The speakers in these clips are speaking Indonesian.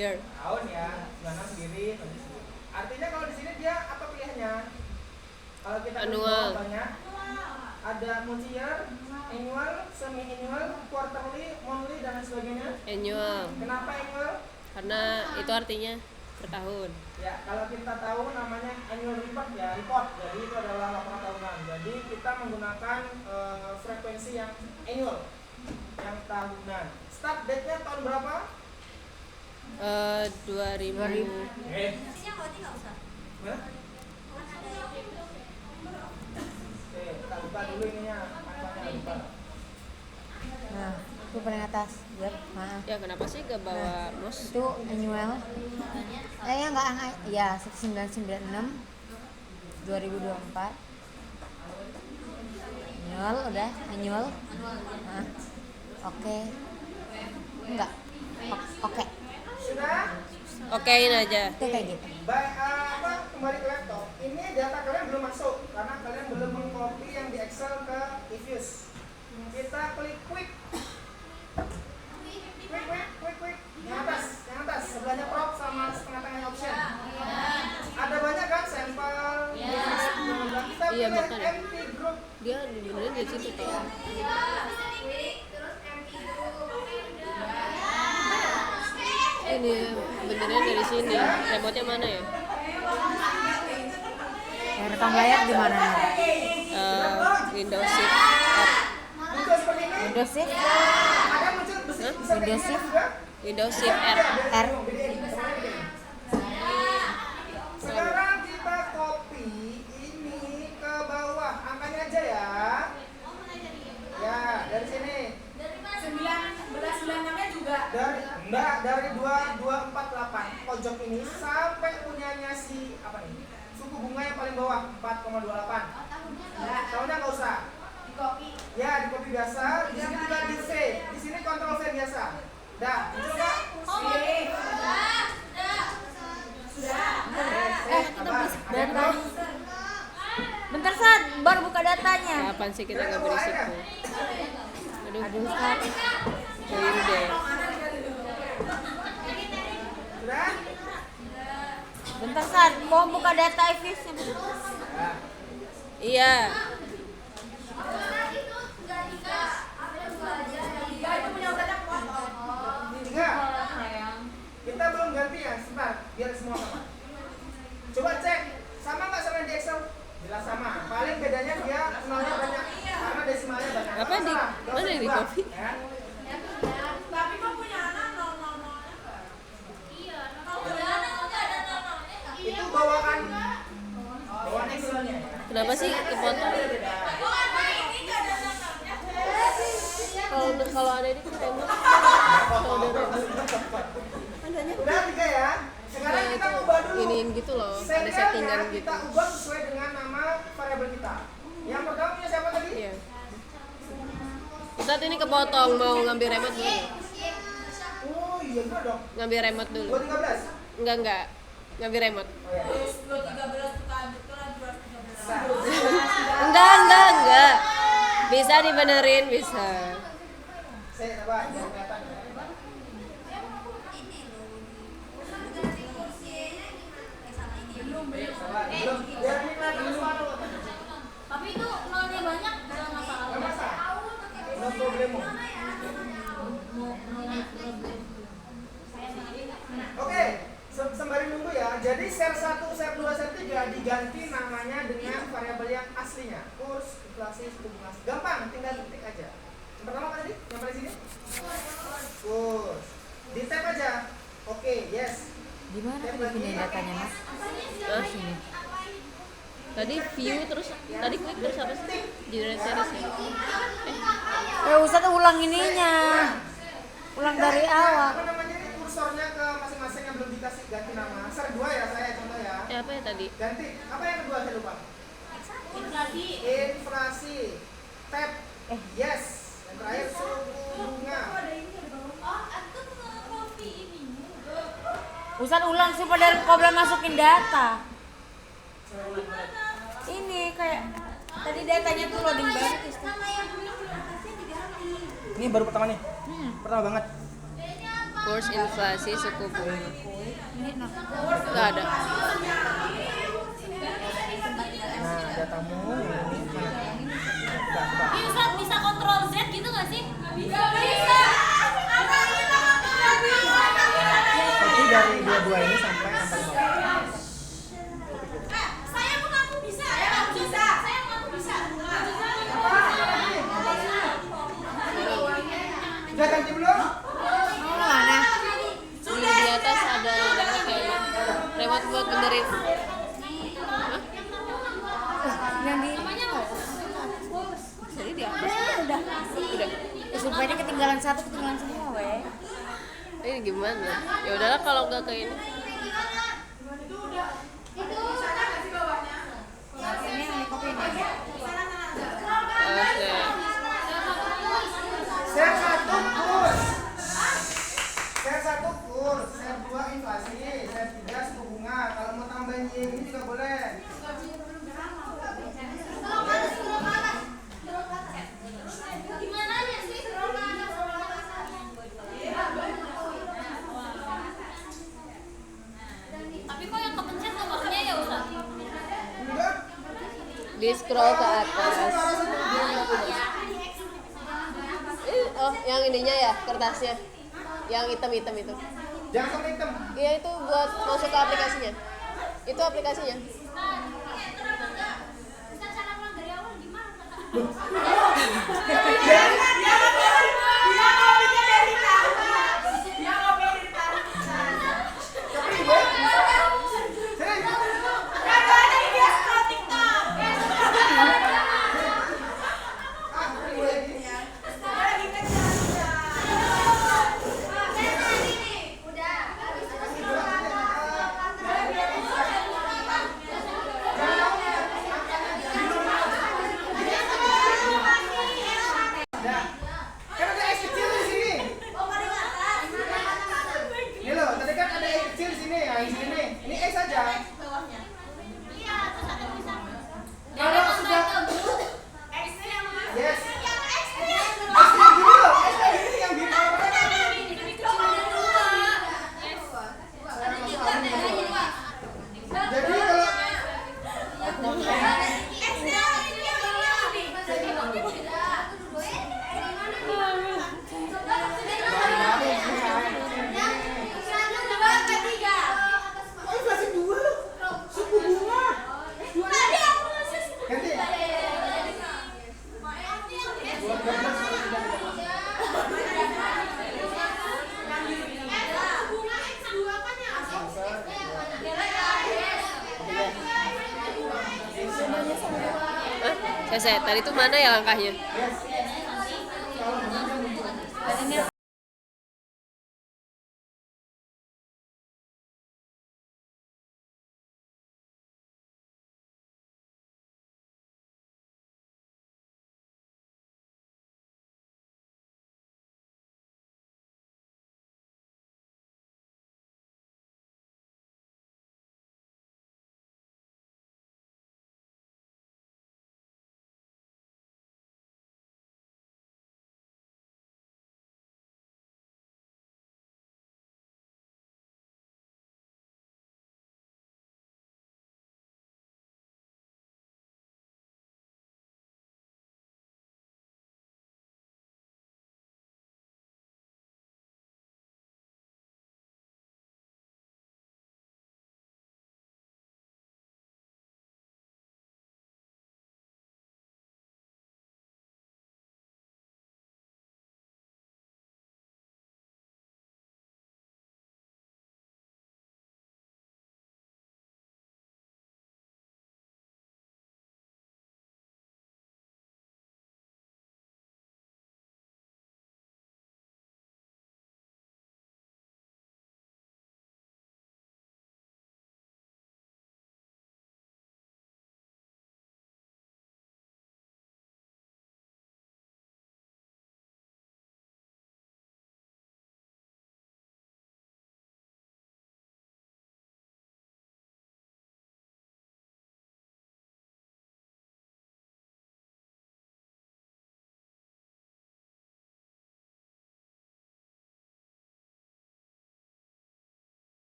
Year. Tahun ya, 96 sendiri, artinya kalau di sini dia apa pilihannya? Kalau kita Annual. banyak, ada multi-year, annual, semi-annual, quarterly, monthly, dan lain sebagainya. Annual. Kenapa annual? Karena itu artinya per tahun. Ya, kalau kita tahu namanya annual report ya, report. Jadi itu adalah laporan tahunan. Jadi kita menggunakan frekuensi yang annual, yang tahunan. Start date-nya tahun berapa? 2000. Nasinya kalau nggak usah. Mana? Oke, kita buka dulu ininya, manfaatnya buka. Nah, itu paling atas. Yep, maaf. Ya kenapa sih gak bawa mouse? Itu annual. Ya enggak ya 1996 2024. Annual udah, annual. Nah, oke. Enggak. Oke. Sudah? Okein aja. Itu kayak gitu. Baik, kembali ke laptop. Ini data kalian belum masuk karena kalian belum mengcopy yang di Excel ke eFuse. Kita klik quick. Quick. Yang atas, sebelahnya prop sama setengah tengahnya option. Ada banyak kan sampel. Kita Iya, pilih makanya. empty group. Dia beneran dari situ toh. Ini benernya dari sini. Remote-nya mana ya? Yang rekam layar di mana nih? Windows Shift R. Muncul seperti ini. Windows Shift Ada muncul bisa kayak Windows gini Shift juga. Windows Shift R. R. Sekarang kita copy ini ke bawah, angkanya aja ya. Ya, dari sini. 1996-nya juga. Dari 2248 pojok ini sampai punyanya si apa nih? Suku bunga yang paling bawah 4,28. Tahunnya nggak usah. Di copy. Ya, di copy biasa. Di sini juga di V. Di sini Ctrl V biasa. Dah, muncul nggak? Data. Bentar San, baru buka datanya. Kapan sih kita nggak berisik tuh? Aduh, Aduh San. keliru deh. Sudah? Bentar San, mau buka data eFuse. Iya. Tiga. Kita belum ganti ya, sebentar, biar semua sama. Coba cek, sama nggak sama yang di Excel? Jelas sama. Paling bedanya dia nolnya banyak, karena desimalnya banyak. Apa di mana yang di copy? Ya. Tapi kok punya anak 000-nya enggak? Iya, kalau punya anak enggak ada 000-nya enggak? Itu bawaan Excelnya ya. Kenapa sih kepotong? Kok ada ini enggak ada 000-nya? Kalau ada ini kan remote. Kalau ada remote. Adanya Udah tiga ya. Sekarang Nah, kita itu ubah dulu. iniin gitu loh, ada Serialnya settingan gitu. kita ubah sesuai dengan nama variabel kita. Yang pertama punya siapa tadi? Iya. Ustadz ini kepotong, mau ngambil remote dulu. Oh iya enggak dong. Ngambil remote dulu. 213. Enggak. Ngambil remote. Oh iya. 213 suka betul 213. Enggak. Bisa dibenerin, bisa. Saya coba jangan kelihatan ya. Salah. Belum. Biar ini kelihatan suara. Tapi itu nolnya banyak enggak masalah. Enggak masalah. No problemo. Oke, sembari nunggu ya. Jadi share 1, share 2, share 3 diganti namanya dengan variabel yang aslinya. Kurs, inflasi, suku bunga. Gampang, tinggal ketik aja. Yang pertama apa tadi? Yang paling sini? Kurs. Di tab aja. Oke, yes. Di mana tadi pindah datanya Mas? Hah? Di sini. Tadi view terus tadi klik terus apa sih? Generate series ya? Ustaz ulang ininya. Ulang dari awal. Apa namanya ini kursornya ke masing-masing yang belum dikasih ganti nama. Share 2 ya saya contoh ya. Apa ya tadi? Ganti. Apa yang kedua saya lupa? Inflasi. Inflasi. Tab. Yes. Yang terakhir suku bunga. Oh, aku nge-copy ini. Ustaz ulang supaya kau belum masukin data. Ini kayak tadi datanya tuh loading banget Ustaz. Nama yang belum berhasil diganti. Ini baru pertama nih. Pertama banget. Bedanya apa? Kurs inflasi suku bunga. Ini nah. Nggak ada. Nah, ada tamu ini mana? Enggak. Ih, Ustaz, bisa kontrol Z gitu nggak sih? Nggak bisa. Nanti dari dua-dua ini sampai angka 15. Saya mengaku bisa. Saya mengaku bisa. Saya mengaku bisa. Udah ganti belum? Oh, mana? Di atas ada remote kayaknya. Remote buat benerin. Hah? Yang di Jadi di atas. udah. Udah. Supaya dia ketinggalan satu, ketinggalan semua, weh. Ini gimana? Ya udahlah kalau nggak ke ini. Ini yang kopi ini. Oke. Share 1 kurs. Share 1 kurs, share 2 inflasi, share 3 suku bunga. Kalau mau tambahin ini juga boleh. Gimana aja sih? Tapi kok yang kepencet nomornya ya Ustaz? Enggak. Di scroll ke atas. Oh, yang ininya ya, kertasnya. Yang hitam-hitam itu. Jangan sampai hitam. Iya, itu buat masuk ke aplikasinya. Itu aplikasinya. Bisa cara pulang dari awal gimana? Tapi gue sering. Gue lagi. Nah, kan ada es kecil di sini. Ini loh, tadi kan ada es kecil di sini. Ya, di sini nih. Ini es aja. Kalau sudah yes. Es yang gini loh, es yang gini yang gini. Jadi kalau oh, inflasi 2 loh. Suku bunga. Ganti. Hah? Selesai. Tadi itu mana ya langkahnya? Yes.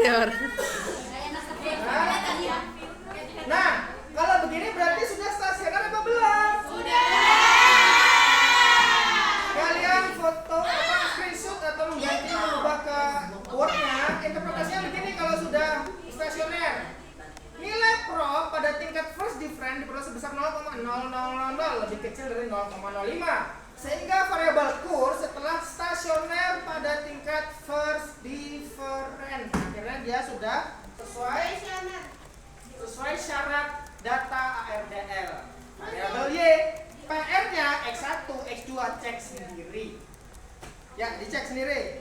senior. Nah, kalau begini berarti sudah stasioner apa belum? Kalian foto atau screenshot atau mengganti mengubah ke Word-nya, interpretasinya begini kalau sudah stasioner. Nilai pro pada tingkat first difference diperoleh sebesar 0,0000, lebih kecil dari 0,05. Sehingga variabel kurs setelah stasioner pada tingkat first difference, akhirnya dia sudah sesuai syarat data ARDL. Variabel Y, PR-nya X1, X2 cek sendiri. Ya, dicek sendiri.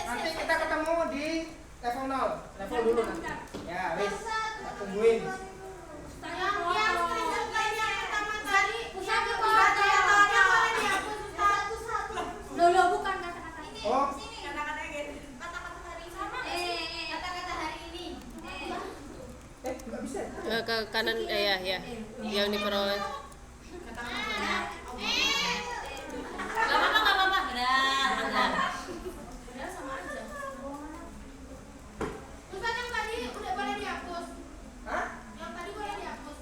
Nanti kita ketemu di level 0, level dulu nanti. Ya, wis, kita tungguin. Loh, bukan kata-kata ini. Oh. Kata-kata gitu. Kata-kata hari sama. Kata-kata hari ini. Nggak bisa. Ke kanan ya yang diperoleh. Gak apa-apa. Udah sama aja. Ustaz yang tadi udah boleh dihapus. Hah? Yang tadi boleh dihapus.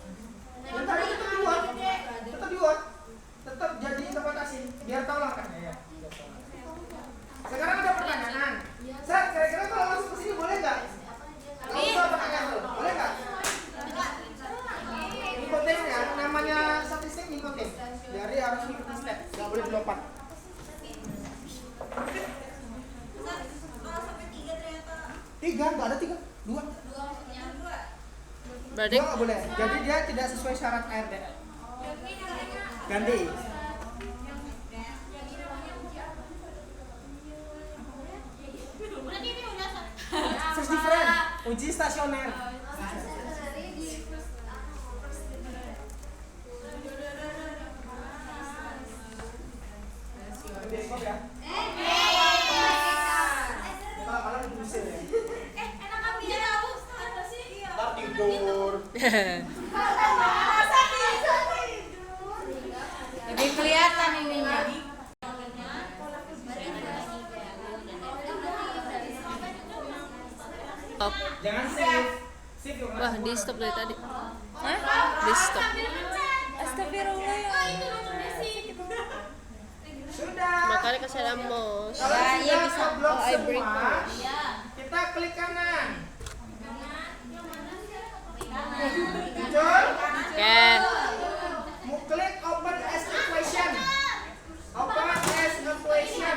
Yang tadi tetap di Word. Tetap jadi interpretasi. Biar tahu lah kan ya. Sekarang ada pertanyaan. Saya kira-kira kalau masuk ke sini boleh nggak? Kalau bisa pertanyaan dulu, boleh nggak? Inputnya namanya statistik inputnya. Jadi harus mengikuti step, nggak boleh dilompat. Kalau sampai 3 ternyata 3, nggak ada 3, 2. 2 maksudnya 2. Berarti 2 nggak boleh. Jadi dia tidak sesuai syarat ARDL. Ganti. Berarti ini udah First difference, uji stasioner. Bioskop ya. Kalau kalian diusir ya. enak kan dia tahu apa sih? Iya. Ntar tidur. Jadi kelihatan ininya. stop. Jangan save. Save dong. Wah, di stop dari tadi. Di stop. Astagfirullah. Sudah. Makanya kasih lamos. Kalau Ya, iya sudah bisa. keblok Oh, I break semua, Iya. kita klik kanan. Muncul. Oke. Mau klik open as equation. Open as equation.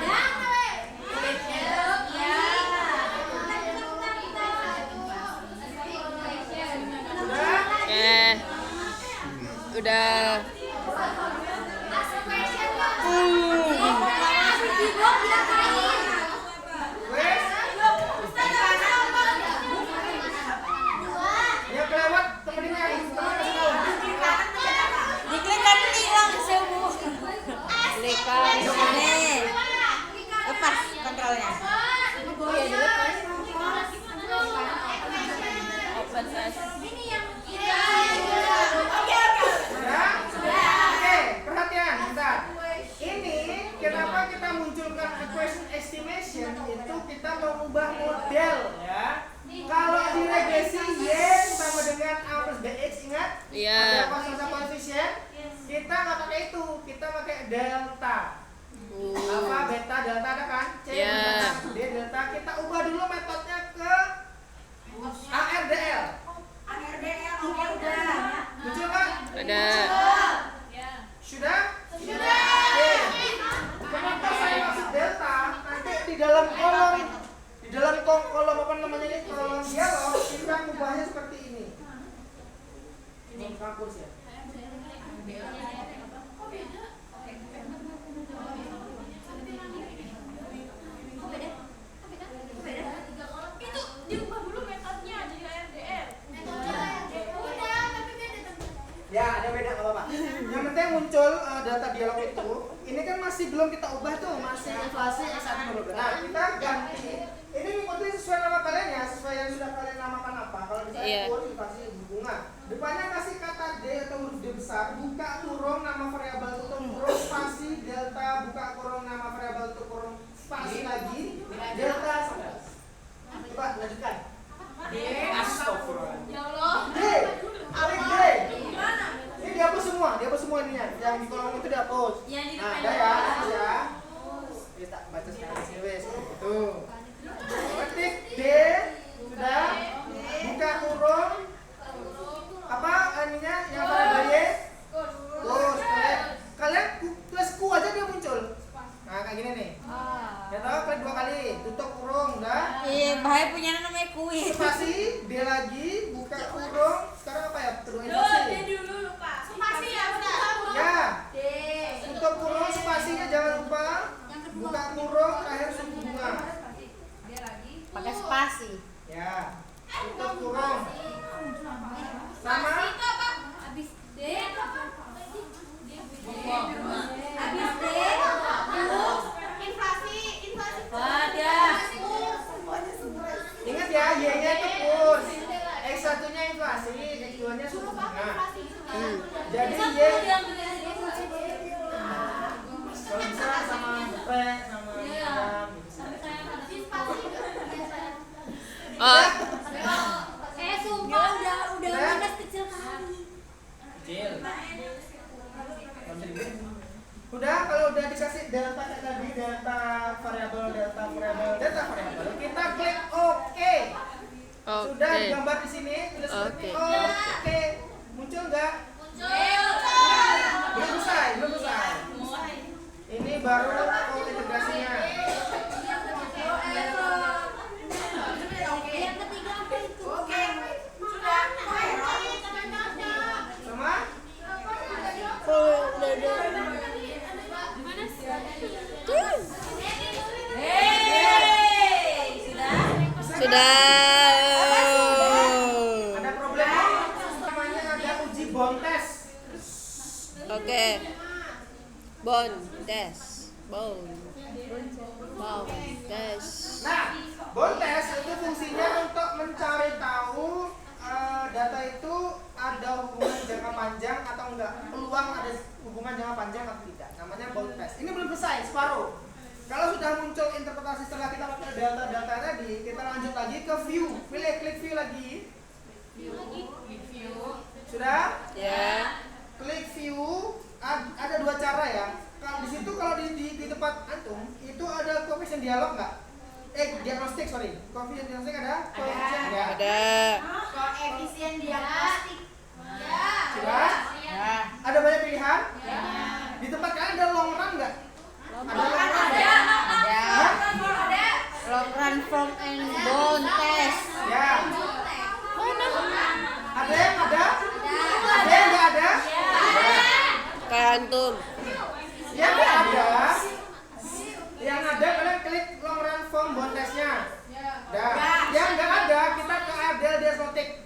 Sudah. Oke. Udah. Wes. Ya kelewat temennya. Temen kasih tahu. Diklik kan hilang semua. Klikkan sini. Lepas kontrolnya. Iya, dilepas. Open as. Sudah? Oke, perhatian, bentar. Ini kenapa kita munculkan equation estimation itu kita mengubah model ya. Kalau di regresi Y sama dengan A plus BX, ingat? Iya. Ada konsumsi koefisien. Kita nggak pakai itu, kita pakai delta. Alpha, beta, delta ada kan? C, Iya. D, delta. Kita ubah dulu metodenya ke ARDL. Muncul kan? Ada. Sudah? Oke. Kenapa saya maksud delta? Nanti di dalam kolom apa namanya ini, kolom dialog kita mengubahnya seperti ini. Ini kampus ya. Itu diubah dulu metodenya jadi ARDR. Ya, ada beda nggak apa-apa. Yang penting muncul data dialog itu. Ini kan masih belum kita ubah tuh, masih inflasi S1 dulu. Nah, kita ganti. Ini mengikuti sesuai nama kalian ya, sesuai yang sudah kalian namakan apa. Kalau misalnya Iya. kurs dikasih bunga. Depannya kasih kata D atau huruf D besar, buka kurung nama variabel tutup kurung spasi delta, buka kurung nama variabel tutup kurung spasi lagi delta 11. Coba lanjutkan. jangan lupa buka kurung terakhir suku bunga. Pakai spasi. Ya, tutup kurung. Sama. Habis D inflasi Ingat ya, Y-nya itu kurs. X1-nya inflasi, X2-nya suku bunga. Jadi Y kalau bisa sama P sama Oh, sumpah udah minus kecil kali. kecil. Udah, kalau udah dikasih delta kayak tadi, delta variabel, kita klik OK. Sudah digambar di sini, tulis Oke. OK. Muncul nggak? Belum selesai. Ini baru integrasinya. Yang ketiga apa itu? Sama? sudah. Ada problem namanya ada uji bontes. Oke. Bon tes. Tes. Nah, bontes itu fungsinya untuk mencari tahu data itu ada hubungan jangka panjang atau enggak, peluang ada hubungan jangka panjang atau tidak. Namanya bontes. Ini belum selesai, separuh. Kalau sudah muncul interpretasi setelah kita pakai data tadi, kita lanjut lagi ke view. Pilih klik view lagi. Sudah? Ya. Klik view. Ada dua cara ya. Kalau di situ kalau di tempat antum itu ada coefficient dialog nggak? Diagnostik, sorry. Coefficient diagnostik ada? Coefficient ya. Ada. Koefisien diagnostik. Sudah? Ya. Ada banyak pilihan? Di tempat kalian ada long run nggak? Ada long run nggak? Ada. Long run from and bone test. Ya. Ada yang ada? Ada yang nggak ada? Kayak antum. Yang nggak ada. Yang ada kalian klik long run form bone testnya. Dah. Yang nggak ada kita ke ADL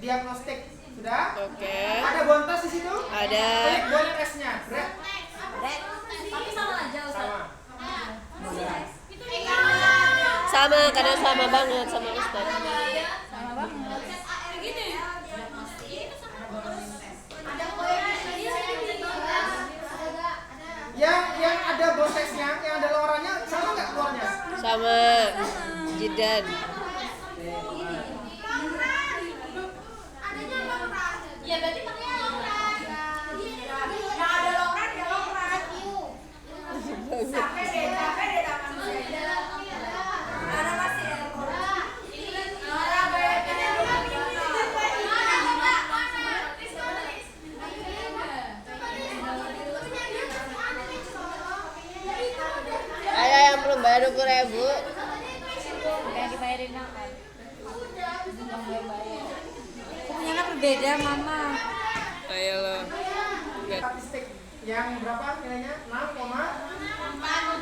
diagnostik. Sudah? Oke. Ada bone test di situ? Ada. Klik bone testnya. Tapi sama aja Sama. Sama, kadang sama banget sama Ustaz. Yang ada bone testnya, yang ada lorannya sama nggak keluarnya? Sama. Jidan. Ya berarti makanya longran. Yang ada longran ya longran. Sampai deh ada masih ada longran. Ada yang belum bayar 20.000. Yang dibayarin makan. Ternyata berbeda, Mama. Ayo lo. Statistik yang berapa nilainya? 6,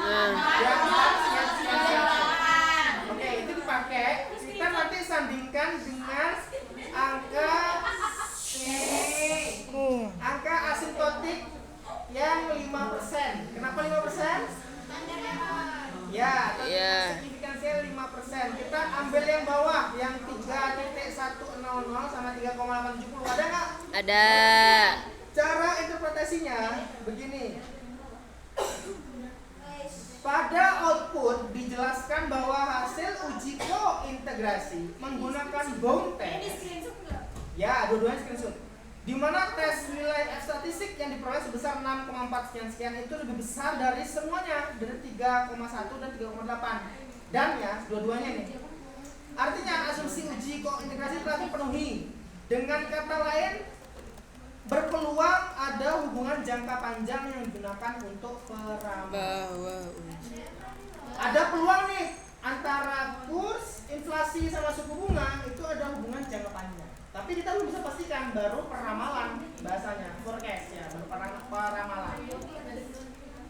Nah, yang 4, Oke, itu dipakai. Kita nanti sandingkan dengan angka asintotik yang 5%. Kenapa 5%? Ya, tapi Iya. signifikansinya 5%. Kita ambil yang bawah, yang 3.100 sama 3,870. Ada nggak? ada. Cara interpretasinya begini. Pada output dijelaskan bahwa hasil uji kointegrasi menggunakan bound test. Ya, dua-duanya screenshot. Di mana tes nilai F statistik yang diperoleh sebesar 6,4 sekian itu lebih besar dari semuanya, dari 3,1 dan 3,8. Dan ya, dua-duanya nih. Artinya asumsi uji kointegrasi telah dipenuhi. Dengan kata lain, berpeluang ada hubungan jangka panjang yang digunakan untuk peramalan. Bahwa Ada peluang nih antara kurs, inflasi sama suku bunga itu ada hubungan jangka panjang. Tapi kita belum bisa pastikan, baru peramalan bahasanya, forecast ya, baru peramalan.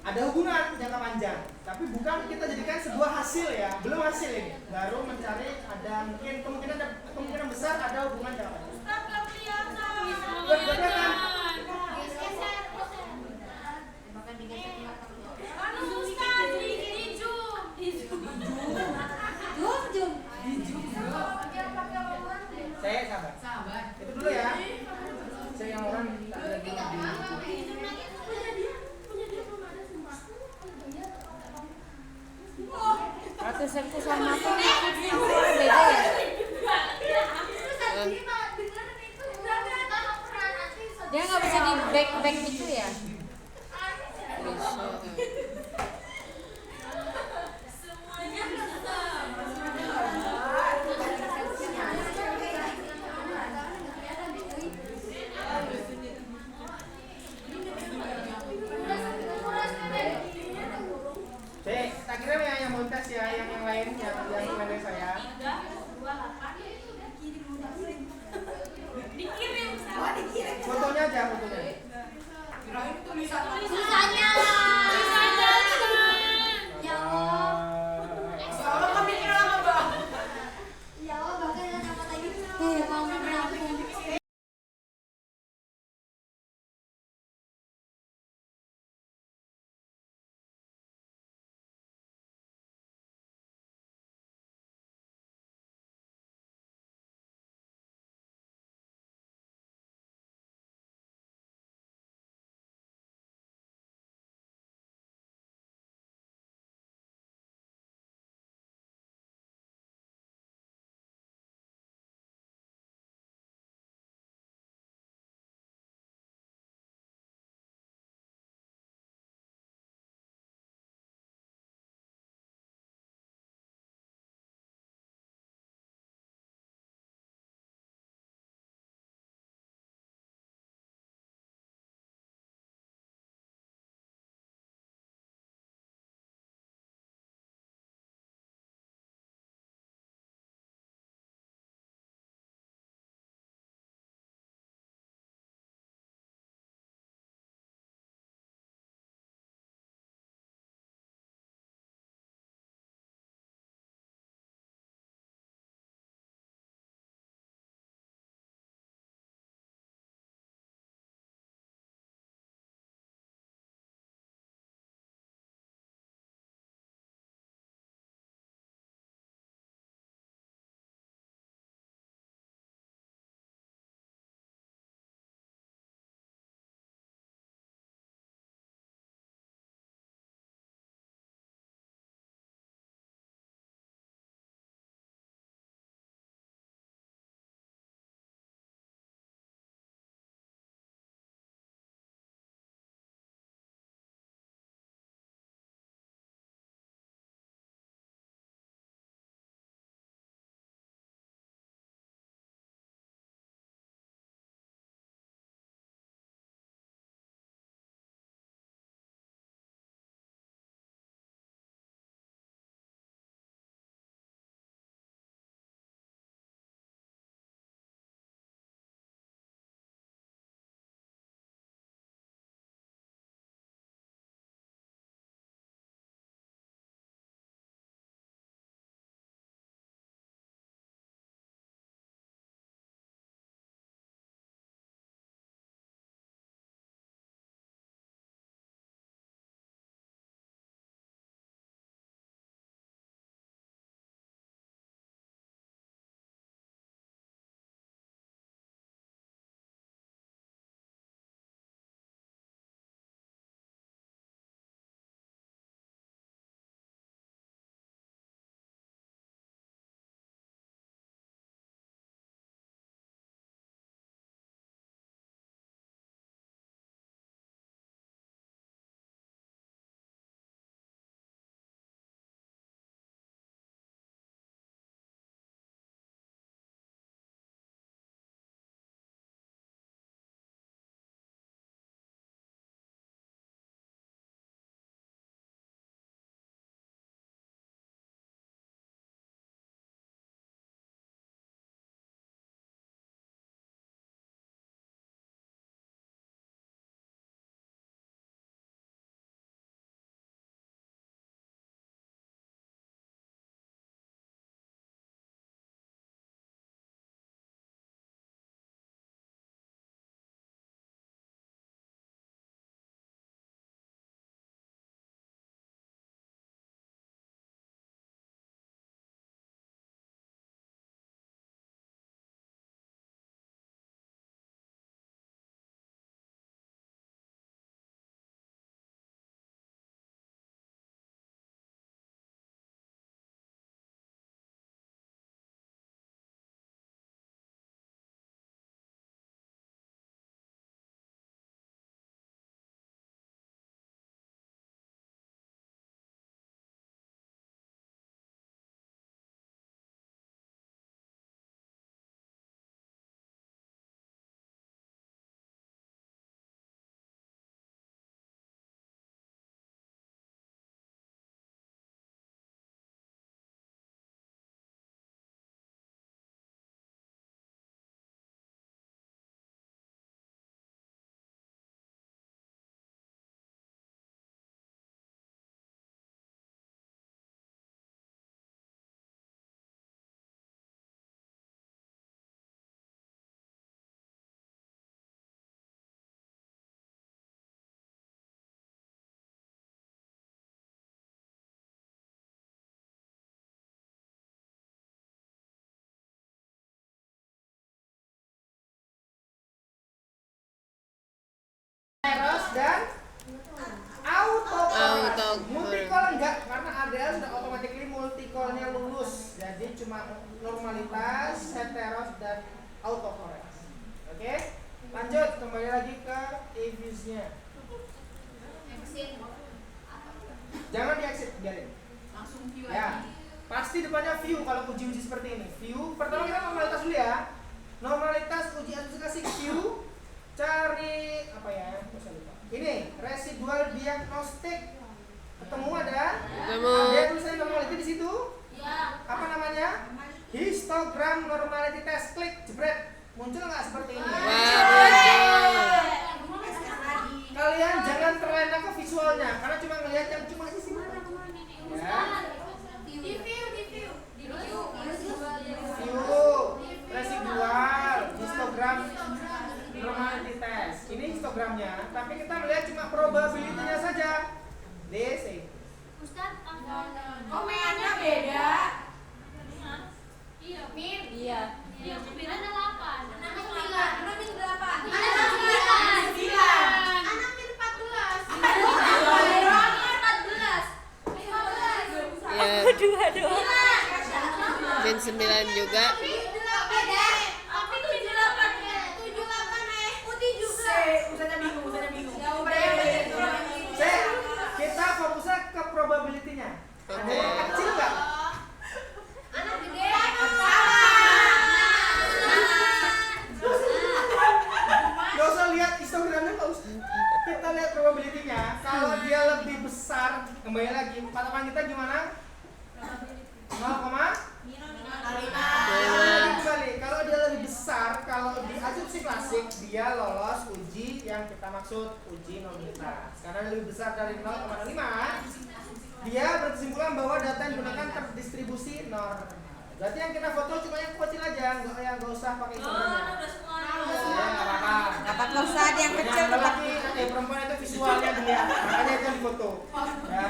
Ada hubungan tujuan jangka panjang, tapi bukan kita jadikan sebuah hasil ya, belum hasil ini, baru mencari ada mungkin kemungkinan besar ada hubungan jangka panjang. Ustaz nggak kelihatan. Udah kelihatan? Anu Ustaz, di zoom. Saya sabar. Itu dulu ya. Saya yang orang tak ada di Ratu Septi sama aku beda ya? Dia nggak bisa di back gitu ya? Semuanya bisa. Cek, tak kira yang mau tes ya, yang lain yang dari saya. 3, 2, 8. Dikirim. Fotonya aja fotonya. Susahnya. heteros dan autochorus. Autochorus. Multicol enggak, karena ADL sudah automatically multicolnya lulus. Jadi cuma normalitas, heteros dan autochorus. Oke? Lanjut, kembali lagi ke EVIS-nya. Jangan di exit, biarin. Langsung view Ya, aja. pasti depannya view kalau uji-uji seperti ini. View, pertama kita normalitas dulu ya. Normalitas uji aplikasi view. Cari apa ya? Bisa lupa. Ini residual diagnostik. Ketemu ada? Ketemu. Ada tulisan normality di situ. Ya. Apa namanya? Histogram normality test. Klik, jebret. Muncul nggak seperti ini? Kalian jangan terlena ke visualnya, karena cuma ngelihat yang cuma sisi mana. Ya. Di view. View, residual, histogram normality test. Ini histogramnya, tapi kita melihat cuma probability-nya saja. DC. Kok mainnya beda? Iya. Min. Iya. Iya, 9 ada 8. Anak 9. Anak min 8. Anak 9. Anak min 14. Anak 14. 15. Ya. Aduh. Min 9 juga. Tapi 78. 78 Usahanya bingung. Kita fokusnya ke probability-nya. Ada yang kecil nggak? Anak gede. Gak usah lihat histogramnya, nggak usah. Kita lihat probability-nya. Kalau dia lebih besar, kembali lagi, patokan kita gimana? 0,5. Kembali. Kalau dia lebih besar, kalau di asumsi klasik dia lolos uji yang kita maksud uji normalitas. Karena lebih besar dari 0,5, dia berkesimpulan bahwa data yang digunakan terdistribusi normal. Berarti yang kita foto cuma yang kecil aja, nggak usah pakai histogramnya. Ya, nggak apa-apa. Dapat usah yang kecil Yang laki perempuan itu visualnya dilihat, makanya itu yang difoto. Ya.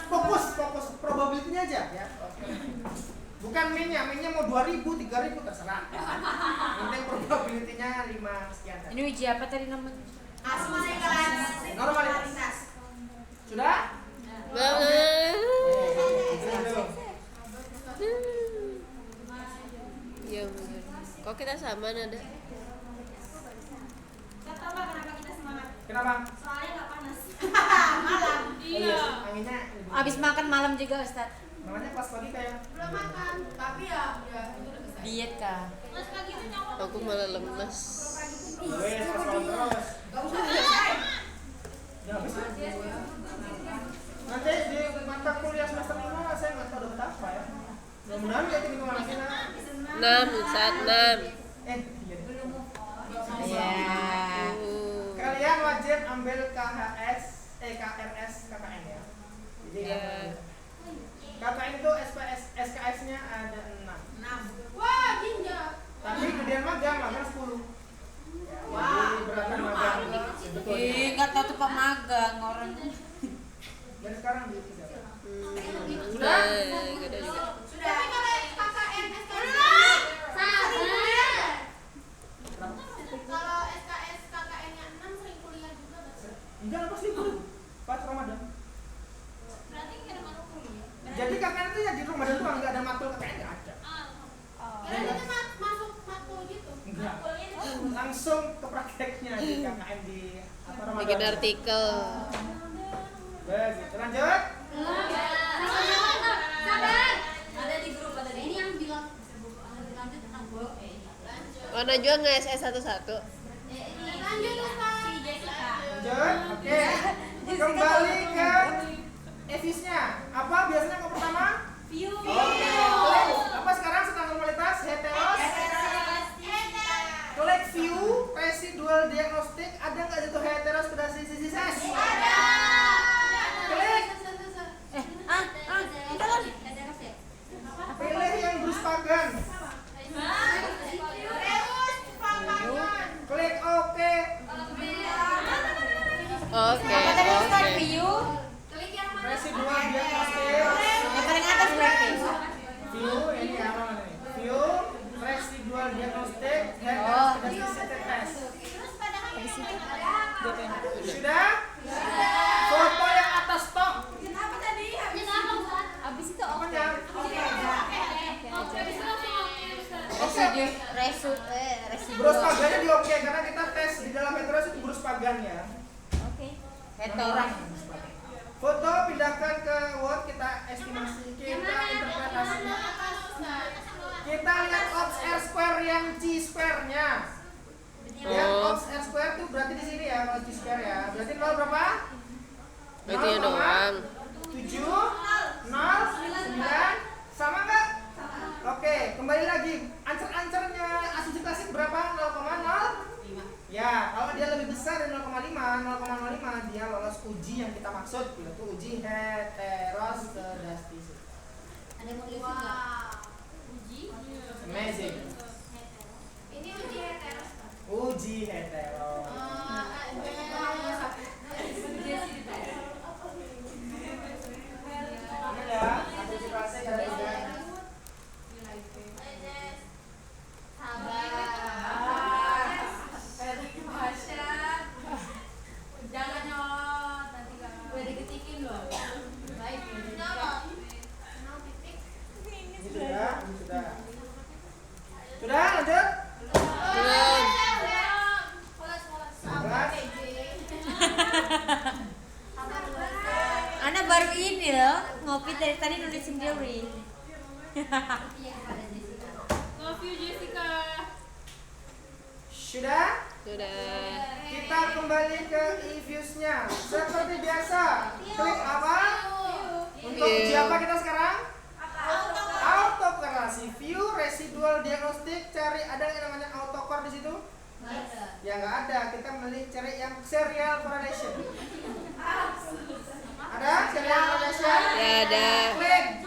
Fokus probability-nya aja ya. Oke. Bukan minnya mau 2000, 3000 terserah. Penting probability-nya 5 sekian. Ini uji apa tadi namanya? Normalitas. Sudah? Banget. Belum. Ya bener. Kok kita sama nada? Kenapa? Soalnya nggak panas. Iya. Anginnya Abis makan malam juga Ustaz. namanya pas pagi kayak Belum makan. Tapi ya itu udah besar. Diet kah? Terus pagi itu nyokap. Aku malah lemes. wes pas malam terus. Gak usah. Ya habis. Nanti di mata kuliah semester 5 saya nggak tahu dapat apa ya. Mudah-mudahan dia tinggal mana sih nak? 6 saat 6. Iya. Iya. Kalian wajib ambil KHS, KRS, KKN ya. Jadi Ya. KKN itu SKS-nya ada 6. Wah, jinja. Tapi gedean magang 10. Jadi beratan magang. Betul. Nggak tahu tempat magang orang. Dan sekarang di Jakarta. Sudah. Gede juga. Tapi kalau KKN SKS kalau SKS KKN-nya 6 sering kuliah juga nggak sih? Enggak lepas libur. Pas Ramadan. Berarti nggak ada matkul kuliah. Jadi KKN itu ya di Ramadan doang, enggak ada matkul KKN enggak ada. Kira itu masuk matkul gitu. Enggak. Matkulnya itu Langsung ke prakteknya di KKN di apa Ramadan. Bikin artikel. Begitu. Lanjut. sabar. Ada di grup ada ini yang bilang lanjut tentang gue. Oh, Najwa nge-SS satu-satu. Lanjut si Jessica. Lanjut. Oke. Kembali ke EVIS-nya. Apa biasanya kok pertama? View. Oke. Klik. Apa sekarang sedang normalitas heteros? Klik view, residual diagnostik. Ada nggak situ heteros ke sisi ses? Ada. Klik. Jalan. Pilih yang bersepagan. Klik OK. Oke. Apa tadi Ustaz? Oke. View? Klik yang mana? Residual diagnostik. Yang paling atas berarti. View ini apa namanya? View, residual diagnostik, Oh. heteros ke sisi tes. Terus pada habis itu ada apa? Sudah? Foto yang atas top. Apa tadi? Abis itu Apa oke. ya? Bros pagannya di oke karena kita tes di dalam heteros itu bros pagan ya. Oke. Heteros. Foto pindahkan ke Word, kita estimasi, kita interpretasi. Kita lihat ops R square yang C square-nya. Lihat ops R square itu berarti di sini ya kalau C square ya. Berarti 0 berapa? Berarti ya doang. 7 0 9 sama enggak? Oke, kembali lagi. Answer-answernya asumsi klasik berapa? 0,0. Ya, kalau dia lebih besar dari 0,5 dia lolos uji yang kita maksud, yaitu uji heteroskedastisitas. Ada yang mau isi nggak? Amazing. Ini uji heteros. Uji hetero. Ini ya, asumsi klasik ada 3. Jangan nyolot nanti kan. Gue diketikin loh. Baik. Ini sudah. Sudah, lanjut. Belum. Ana baru ini loh, ngopi dari tadi nulis sendiri. Love you Jessica. Sudah? Sudah. Kita kembali ke e-views-nya. Seperti biasa, klik apa? Untuk View. uji apa kita sekarang? Autokorelasi. View residual diagnostik, cari ada yang namanya autocore di situ? Ya nggak ada. Kita cari yang serial correlation. Ada serial correlation? Ya ada. Klik.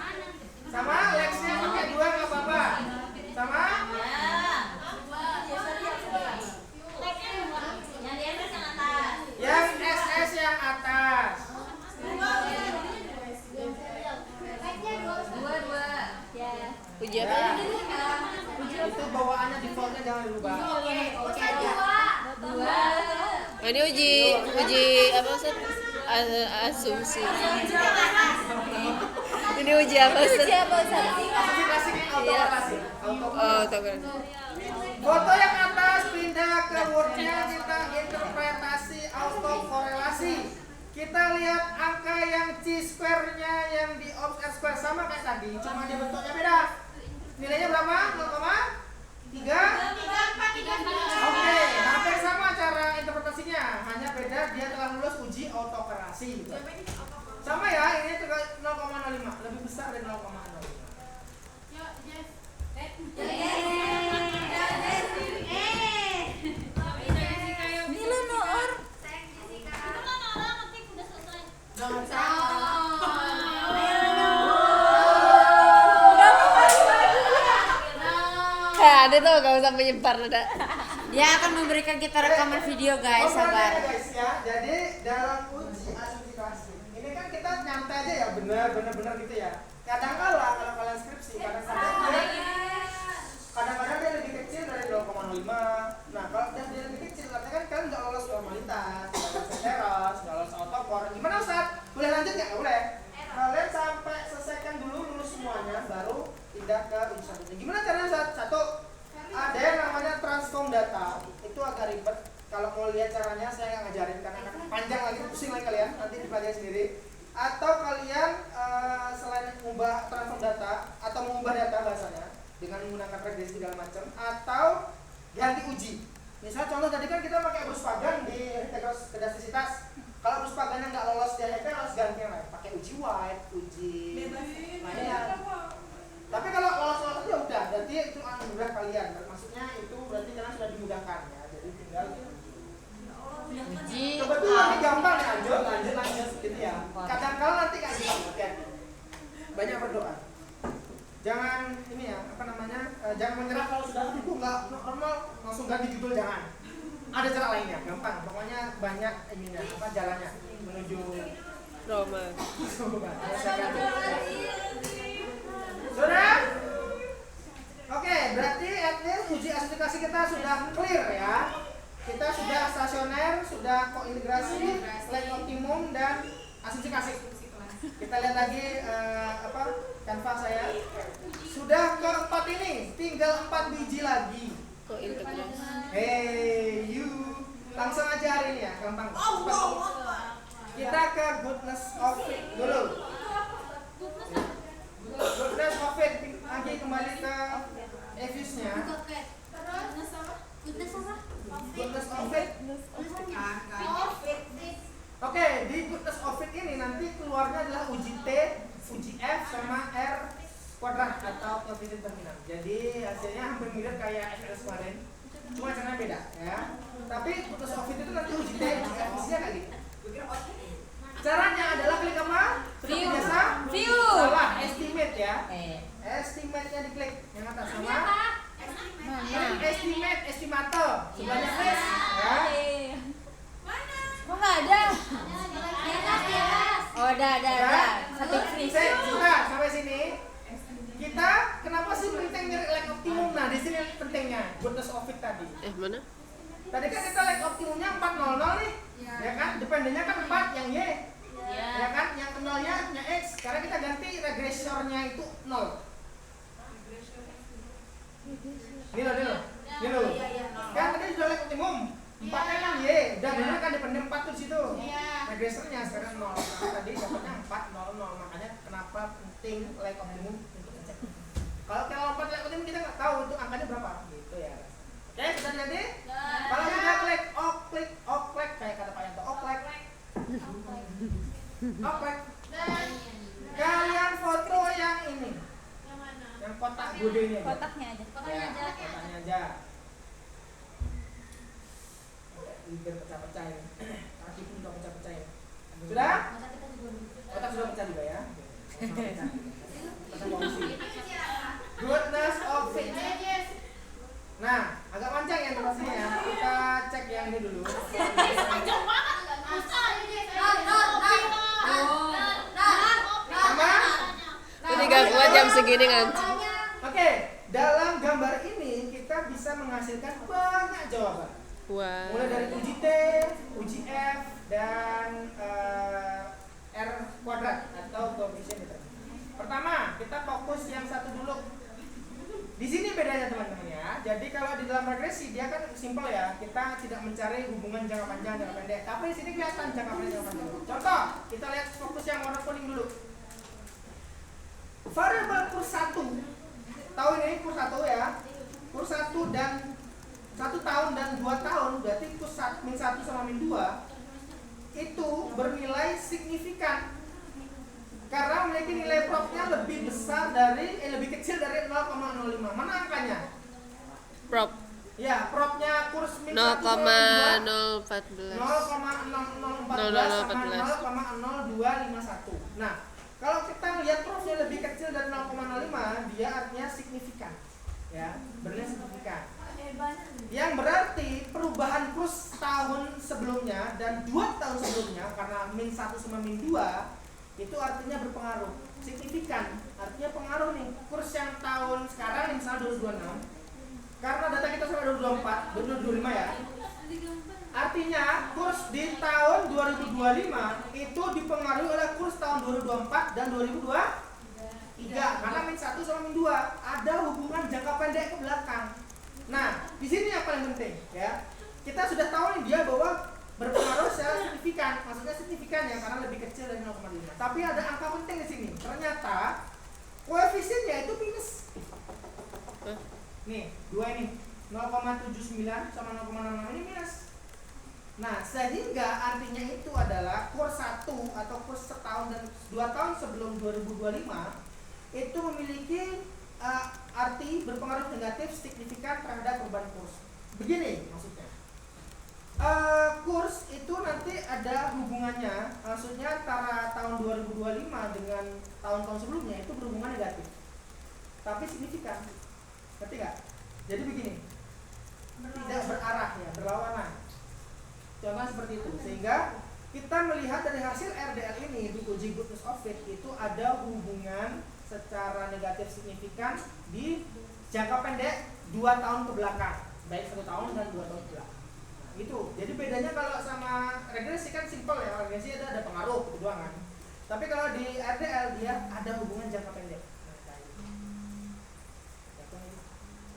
Sama Lex-nya pakai 2 nggak apa-apa. Sama? Yang SS yang atas. Uji apa? Ya. Itu bawaannya defaultnya jangan dirubah. Ini uji apa Ustaz? Asumsi. Ini uji apa Ustaz? Asumsi klasik autokorelasi. Oh, tahu kan. Foto yang atas pindah ke Word-nya, kita interpretasi autokorelasi. Kita lihat angka yang C square-nya yang di ops R square sama kayak tadi, cuma dia bentuknya beda. Nilainya berapa? 0,3? Oke, hampir sama cara interpretasinya, hanya beda dia telah lulus uji autokorelasi. Sama ya, ini juga 0,05, lebih besar dari 0,05. Milo Noor. Jangan salah. Ada tuh kamu sampai nyebar ada. Dia akan memberikan kita rekaman video guys, sabar. Guys ya, jadi dalam uji asumsi klasik ini kan kita nyantai aja ya, benar gitu ya. Kadang-kala kalau kalian skripsi, kadang-kadang dia lebih kecil dari 0,05. Nah kalau dia lebih kecil, artinya kan kalian nggak lolos formalitas, nggak lolos heteros, nggak lolos autocore. Gimana Ustaz? Boleh lanjut nggak? Nggak boleh. Kalian sampai selesaikan dulu lulus semuanya, baru pindah ke uji selanjutnya. Gimana caranya Ustaz? Satu, ada yang namanya transform data. Itu agak ribet. Kalau mau lihat caranya saya nggak ngajarin karena panjang lagi, pusing lagi kalian. Nanti dipelajari sendiri. Atau kalian selain mengubah transform data atau mengubah data bahasanya dengan menggunakan regresi segala macam, atau ganti uji. Misal contoh tadi kan kita pakai Bruce Pagan di heteroskedastisitas. Kalau Bruce Pagan yang nggak lolos di heteros, ganti yang lain. Pakai uji White, uji lainnya. Tapi kalau lolos aja udah, berarti itu anugerah kalian. Maksudnya itu berarti kalian sudah dimudahkan ya. Jadi tinggal Uji. kebetulan ini gampang ya, lanjut gitu ya. Kadang-kala nanti kayak gitu, oke. Banyak berdoa. Jangan ini ya, apa namanya? Jangan menyerah kalau sudah itu nggak normal langsung ganti judul, jangan. Ada cara lainnya, gampang. Pokoknya banyak ininya, apa jalannya menuju Roma. Sudah? Oke, berarti at least uji asumsi kita sudah clear ya. kita sudah stasioner, sudah kointegrasi, lag optimum dan asumsi klasik. Kita lihat lagi kanvas saya. Sudah keempat ini, tinggal 4 biji lagi. Kok integrasi? Hey you, langsung aja hari ini ya, gampang. Cepat. Kita ke goodness of it dulu. Goodness of it, lagi kembali ke Evisnya. Goodness of it. Oke, di goodness of it ini nanti keluarnya adalah uji T, uji F sama R kuadrat atau koefisien terminal. Jadi hasilnya hampir mirip kayak FLS kemarin, cuma caranya beda ya. Tapi goodness of it itu nanti uji T, uji F, isinya kayak gitu. Caranya adalah klik apa? Seperti biasa. View. Salah, estimate ya. Estimate-nya diklik yang atas sama. Estimate, estimator. Sebelahnya S ya. Kok nggak ada? Oh, ada. Satu free. Sudah sampai sini. Kita kenapa sih penting nyari lag optimum? Nah, di sini pentingnya goodness of it tadi. Mana? Tadi kan kita lag optimumnya 400 nih. Ya kan? Dependennya kan 4 yang Y. Ya kan? Yang nolnya nya X. Sekarang kita ganti regresornya itu 0. Ini loh. Kan tadi sudah lag optimum. 4-nya kan Y. Udah benar kan dependen 4 tuh di situ. Regresornya sekarang 0. Tadi dapatnya 400. Makanya kenapa penting lag optimum untuk ngecek. Kalau kita lompat lag optimum kita nggak tahu itu angkanya berapa. Gitu ya. Oke, sudah jadi? Kalau sudah klik oklek kayak kata Pak Yanto, oklek. Kalian foto yang ini. Yang kotak godenya. Kotaknya aja. Kotaknya aja. Biar pecah-pecah ini. Kaki pun udah pecah-pecah ini. Sudah? Kotak sudah pecah juga ya. Goodness of it. Nah, agak panjang ya tempat ya. Kita cek yang ini dulu. Sama? Ini gak kuat jam segini ngantuk. Oke, dalam gambar ini kita bisa menghasilkan banyak jawaban. Wah. Mulai dari uji T, uji F, dan R kuadrat atau koefisien itu. Pertama, kita fokus yang satu dulu. Di sini bedanya teman-teman ya. Jadi kalau di dalam regresi dia kan simpel ya. Kita tidak mencari hubungan jangka panjang, jangka pendek. Tapi di sini kelihatan jangka pendek, jangka panjang. Contoh, kita lihat fokus yang warna kuning dulu. Variabel kurs 1. Tahu ini kurs 1 ya. Kurs 1 dan 1 tahun dan 2 tahun berarti kurs min 1 sama min 2 itu bernilai signifikan. Karena memiliki nilai propnya lebih besar dari lebih kecil dari 0,05. Mana angkanya? Prop Ya, propnya kurs min 1 sama min 2 0,014. 0,0014 sama 0,0251. Nah, kalau kita lihat profnya lebih kecil dari 0,05, dia artinya signifikan. Ya, bernilai signifikan. Yang berarti perubahan kurs tahun sebelumnya dan 2 tahun sebelumnya karena min 1 sama min 2 itu artinya berpengaruh, signifikan. Artinya pengaruh nih. Kurs yang tahun sekarang misalnya 2026. Karena data kita sampai 2024, 2025 ya. Artinya kurs di tahun 2025 itu dipengaruhi oleh kurs tahun 2024 dan 2023. Karena min 1 sama min 2 ada hubungan jangka pendek ke belakang. Nah, di sini yang paling penting ya. Kita sudah tahu nih dia bahwa berpengaruh secara signifikan, maksudnya signifikan ya karena lebih kecil dari 0,5. Tapi ada angka penting di sini. Ternyata koefisiennya itu minus. Nih, 2 ini 0,79 sama 0,66 ini minus. Nah, sehingga artinya itu adalah kurs 1 atau kurs setahun dan 2 tahun sebelum 2025 itu memiliki arti berpengaruh negatif signifikan terhadap perubahan kurs. Begini maksudnya. Kurs itu nanti ada hubungannya, maksudnya antara tahun 2025 dengan tahun-tahun sebelumnya itu berhubungan negatif, tapi signifikan, ngerti nggak? Jadi begini, tidak berarah ya, berlawanan. Contoh seperti itu, sehingga kita melihat dari hasil RDL ini di uji goodness of it itu ada hubungan secara negatif signifikan di jangka pendek 2 tahun ke belakang, baik 1 tahun dan 2 tahun ke belakang. Gitu. Jadi bedanya kalau sama regresi kan simple ya, regresi ada pengaruh gitu doang kan. Tapi kalau di RDL dia ada hubungan jangka pendek.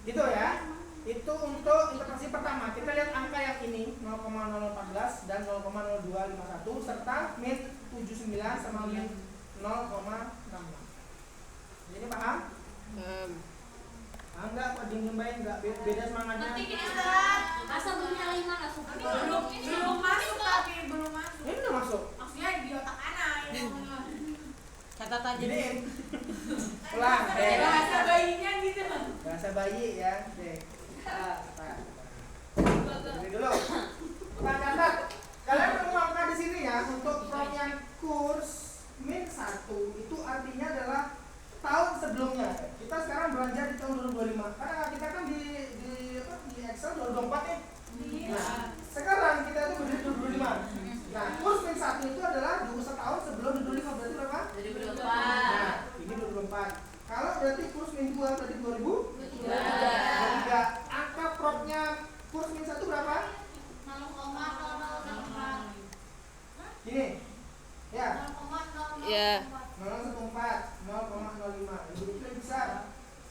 Gitu ya. Itu untuk interpretasi pertama. Kita lihat angka yang ini 0,0014 dan 0,0251 serta min 79 sama min 0,66. Jadi paham? Enggak kok dingin baik, enggak beda semangatnya. Nanti gini Ustaz. Asal punya 5 langsung. Belum masuk tapi belum masuk. Ini udah masuk. Maksudnya di otak anak. Catat aja. Gini. Ulang. Bahasa bayinya gitu. Bahasa bayi ya. Deh. Jadi dulu. Kita catat. Kalian mau angka di sini ya untuk program kurs min 1 itu artinya adalah tahun sebelumnya. Kita sekarang belajar di tahun 2025. Karena kita kan di Excel 2024 nih. Nah, sekarang kita itu berdiri 2025. Nah, kurs min 1 itu adalah 21 tahun sebelum 2025 berarti berapa? 2024. Nah, ini 2024. Kalau berarti kurs min 2 berarti 2023. Angka propnya kurs min 1 berapa? 0,004. Gini. Ya. 0,004. Ya. 014, 0,05. Ini lebih besar.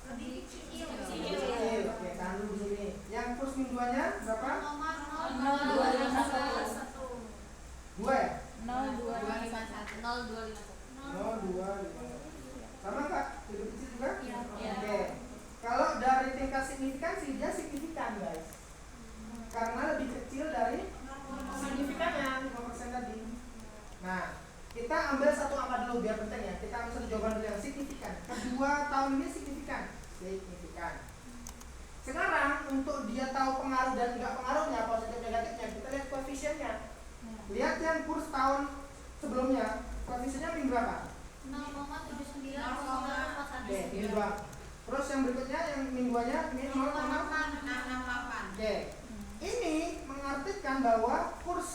Lebih kecil. Kecil. Oke, tahan dulu di sini. Yang kurs min 2-nya berapa? 0,0251. 2 ya? 0251. 0,251. Sama Kak? Lebih kecil juga? Iya. Oke. Kalau dari tingkat signifikansi dia signifikan, guys. Karena lebih kecil dari signifikannya 5% tadi. Nah, kita ambil satu angka dulu biar penting ya. Kita ambil satu jawaban dulu yang signifikan. Kedua tahun ini signifikan. Sekarang untuk dia tahu pengaruh dan enggak pengaruhnya, positif negatifnya, kita lihat koefisiennya. Lihat yang kurs tahun sebelumnya, koefisiennya min berapa? 0,79. Oke, min 2. Terus yang berikutnya yang min 2-nya min 0,668. Oke. Ini mengartikan bahwa kurs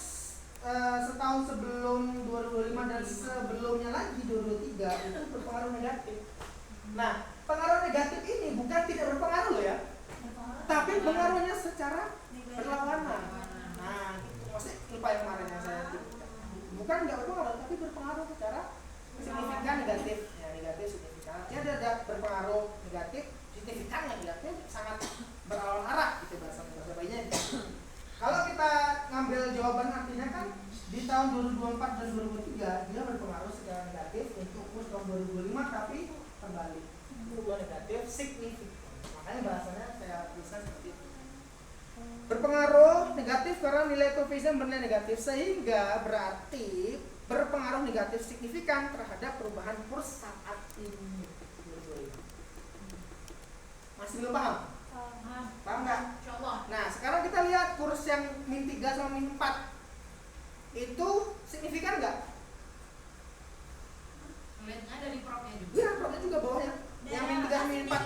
setahun sebelum 2025 dan sebelumnya lagi 2023 itu berpengaruh negatif. Nah, pengaruh negatif ini bukan tidak berpengaruh loh ya, tapi pengaruhnya secara berlawanan. Nah, itu maksudnya lupa yang kemarin yang saya sebutkan. Bukan nggak berpengaruh, tapi berpengaruh secara signifikan negatif. Ya, negatif signifikan. Dia ada berpengaruh negatif, signifikannya negatif sangat berlawanan arah gitu bahasa bayinya. Kalau kita ngambil jawaban artinya kan di tahun 2024 dan 2023 dia berpengaruh secara negatif untuk kurs tahun 2025 tapi kembali perubahan negatif signifikan. Makanya bahasanya saya tuliskan seperti itu. Berpengaruh negatif karena nilai koefisien bernilai negatif sehingga berarti berpengaruh negatif signifikan terhadap perubahan kurs saat ini. Masih belum paham? Paham nggak? Nah, sekarang kita lihat kurs yang min 3 sama min 4 itu signifikan nggak? Lihatnya dari propnya juga. Iya, propnya juga bawahnya. Yang min 3 sama min 4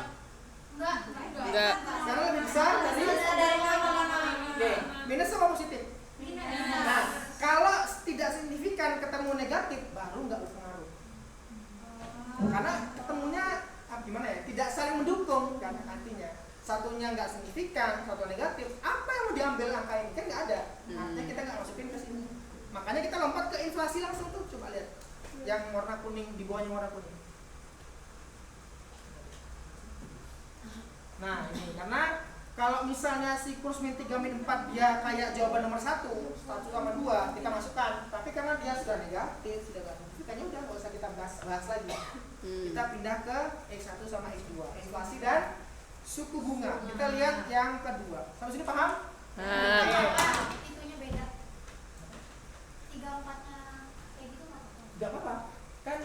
Enggak. sekarang lebih besar dari Oke, minus sama positif? Nah, kalau tidak signifikan ketemu negatif baru nggak berpengaruh. Karena ketemunya gimana ya? Tidak saling mendukung kan artinya. Satunya nggak signifikan, satu negatif. Apa yang mau diambil angka ini kan nggak ada. Artinya kita nggak masukin ke sini. Makanya kita lompat ke inflasi langsung tuh. Coba lihat yang warna kuning di bawahnya warna kuning. Nah ini karena kalau misalnya si kurs min 3 min 4 dia kayak jawaban nomor 1 sama 2 kita masukkan. Tapi karena dia sudah negatif, sudah nggak signifikannya udah nggak usah kita bahas lagi. Kita pindah ke X1 sama X2, inflasi dan suku bunga. Kita lihat yang kedua. Sampai sini paham? Itunya beda. 3-4-nya kayak gitu nggak? Gak apa-apa. Kan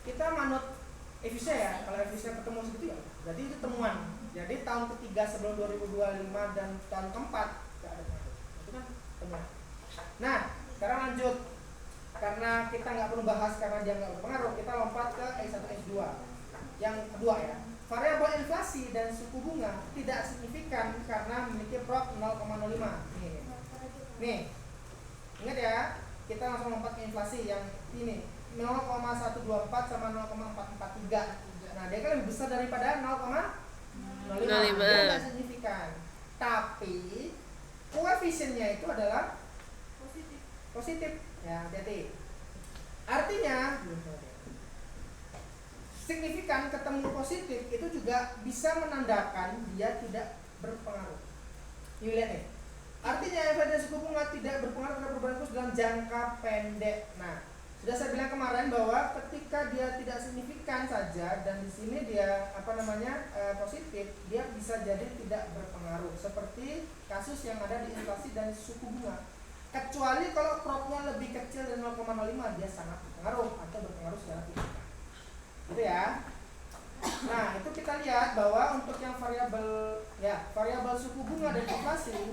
kita manut efisien ya. Kalau efisien ketemu segitu ya, berarti itu temuan. Jadi tahun ketiga sebelum 2025 dan tahun keempat gak ada pengaruh. Itu kan temuan. Nah, sekarang lanjut. Karena kita nggak perlu bahas karena dia nggak berpengaruh, kita lompat ke X1 X2. Yang kedua ya. Variabel inflasi dan suku bunga tidak signifikan karena memiliki prop 0,05. Nih, ingat ya, kita langsung lompat ke inflasi yang ini 0,124 sama 0,443. Nah, dia kan lebih besar daripada 0,05. Dia nggak signifikan. Tapi koefisiennya itu adalah positif. Ya, hati-hati. Artinya signifikan ketemu positif itu juga bisa menandakan dia tidak berpengaruh. Ini lihat nih. Artinya faidah suku bunga tidak berpengaruh terhadap perubahan kurs dalam jangka pendek. Nah, sudah saya bilang kemarin bahwa ketika dia tidak signifikan saja dan di sini dia positif, dia bisa jadi tidak berpengaruh. Seperti kasus yang ada di inflasi dan suku bunga. Kecuali kalau propnya lebih kecil dari 0,05, dia sangat berpengaruh atau berpengaruh secara signifikan. Gitu ya. Nah, itu kita lihat bahwa untuk yang variabel suku bunga dan inflasi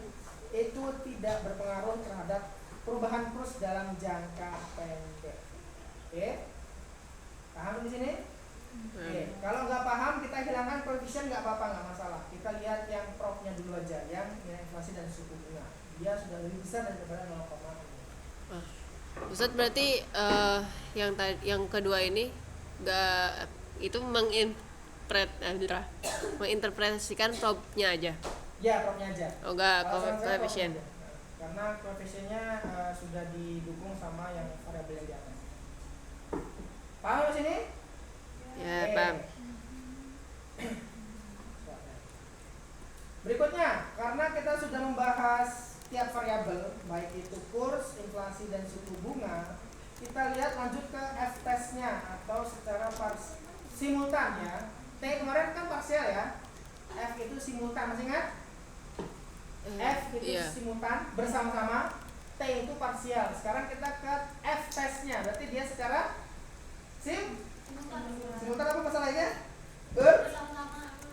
itu tidak berpengaruh terhadap perubahan kurs dalam jangka pendek. Oke? Paham di sini? Oke. Kalau nggak paham, kita hilangkan koefisien nggak apa-apa, nggak masalah. Kita lihat yang propnya dulu aja, yang nilai inflasi dan suku bunga. Dia sudah lebih besar daripada 0,5. Ustaz berarti yang kedua ini nggak itu menginterpretasikan probnya aja. Ya, propnya aja. Oh enggak, Kalau saran saya koefisien. propnya aja. Karena koefisiennya sudah didukung sama yang variabel yang di atas. Paham di sini? Ya, Oke. paham. Berikutnya, karena kita sudah membahas tiap variabel, baik itu kurs, inflasi dan suku bunga, kita lihat lanjut ke F-test-nya atau secara simultan ya. T kemarin kan parsial ya. F itu simultan, masih ingat? F itu Iya. simultan bersama-sama, T itu parsial. Sekarang kita ke F-test-nya, berarti dia secara simultan apa masalahnya?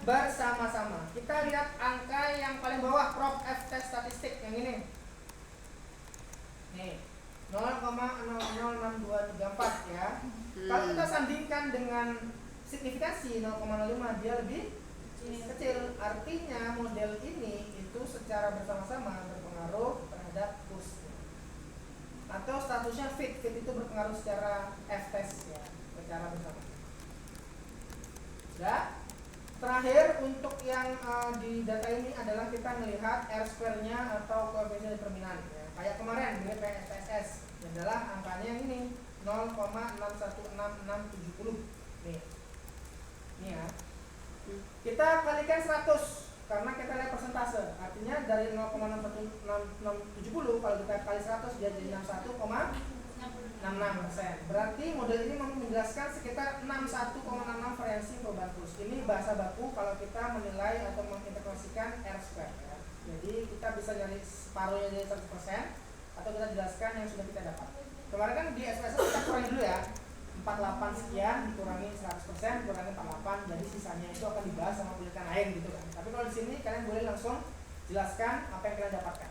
Bersama-sama. Kita lihat angka yang paling bawah, prop F-test statistik yang ini. Nih, 0,006234 ya. Kalau kita sandingkan dengan signifikansi 0,05, dia lebih kecil. Artinya model ini itu secara bersama-sama berpengaruh terhadap kurs. Atau statusnya fit itu berpengaruh secara F-test ya, secara bersama. Ya. Terakhir untuk yang di data ini adalah kita melihat R-square-nya atau koefisien determinan ya. Kayak kemarin mirip kayak SPSS, adalah angkanya yang ini 0,616670. Nih. Ini ya. Kita kalikan 100 karena kita lihat persentase. Artinya dari 0,616670 kalau kita kali 100 dia jadi 61,66%. Berarti model ini menjelaskan sekitar 61,66 variasi perubahan kurs. Ini bahasa baku kalau kita menilai atau menginterpretasikan R-square ya. Jadi kita bisa nyari separuhnya jadi 100% atau kita jelaskan yang sudah kita dapat. Kemarin kan di SPSS kita kurangi dulu ya. 48 sekian dikurangi 100%, dikurangi 48, jadi sisanya itu akan dibahas sama kulitan lain gitu kan. Tapi kalau di sini kalian boleh langsung jelaskan apa yang kalian dapatkan.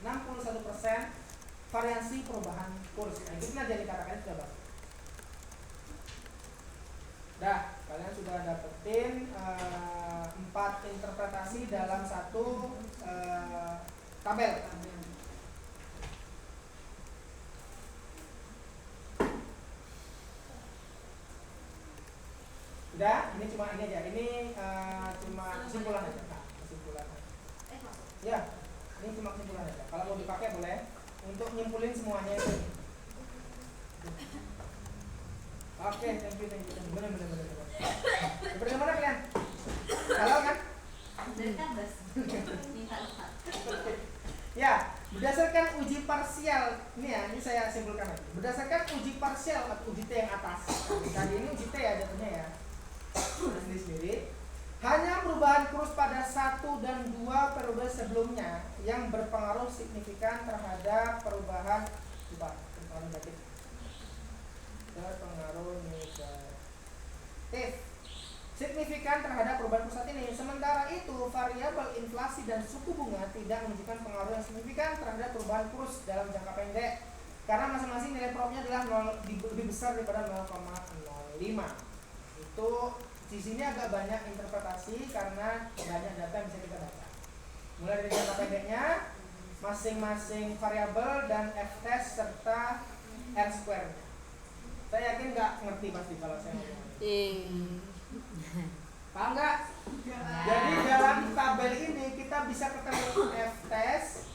Nah, 61% variasi perubahan kurs. Nah, itu aja dikatakan sudah bagus. Dah, kalian sudah dapetin 4 interpretasi dalam satu tabel. Udah, ini cuma ini aja. Ini cuma kesimpulan aja. Nah, kesimpulan aja. Ya, ini cuma kesimpulan aja. Kalau mau dipakai boleh untuk nyimpulin semuanya itu. Oke, thank you. Bener. Bagaimana kalian? Halo kan? Ya, berdasarkan uji parsial, ini saya simpulkan lagi. Berdasarkan uji parsial atau uji T yang atas. Tadi ini uji T ya jatuhnya ya. Sendiri. Hanya perubahan kurs pada 1 dan 2 periode sebelumnya yang berpengaruh signifikan terhadap perubahan negatif. Berpengaruh negatif signifikan terhadap perubahan kurs saat ini. Sementara itu, variabel inflasi dan suku bunga tidak menunjukkan pengaruh yang signifikan terhadap perubahan kurs dalam jangka pendek karena masing-masing nilai propnya adalah lebih besar daripada 0,05. Itu di sini agak banyak interpretasi karena banyak data yang bisa kita baca. Mulai dari jangka pendeknya, masing-masing variabel dan F-test serta R-square-nya. Saya yakin nggak ngerti pasti kalau saya ngomong. Paham nggak? Jadi dalam tabel ini kita bisa ketemu F-test,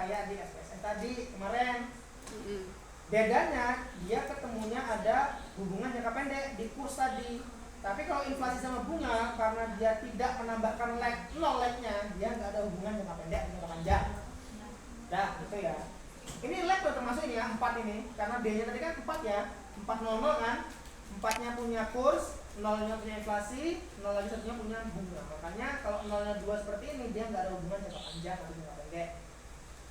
kayak di SPSS tadi kemarin. Mm-mm. Bedanya dia ketemunya ada hubungan jangka pendek di kurs tadi. Tapi kalau inflasi sama bunga, karena dia tidak menambahkan lag, nol lagnya, dia nggak ada hubungan jangka pendek dan jangka panjang. Dah, gitu ya. Ini lag tuh termasuk ini ya, 4 ini. Karena B-nya tadi kan 4 ya. 400 kan. 4-nya punya kurs, 0-nya punya inflasi, 0 lagi satunya punya bunga. Makanya kalau 0-nya 2 seperti ini, dia nggak ada hubungan jangka panjang atau jangka pendek.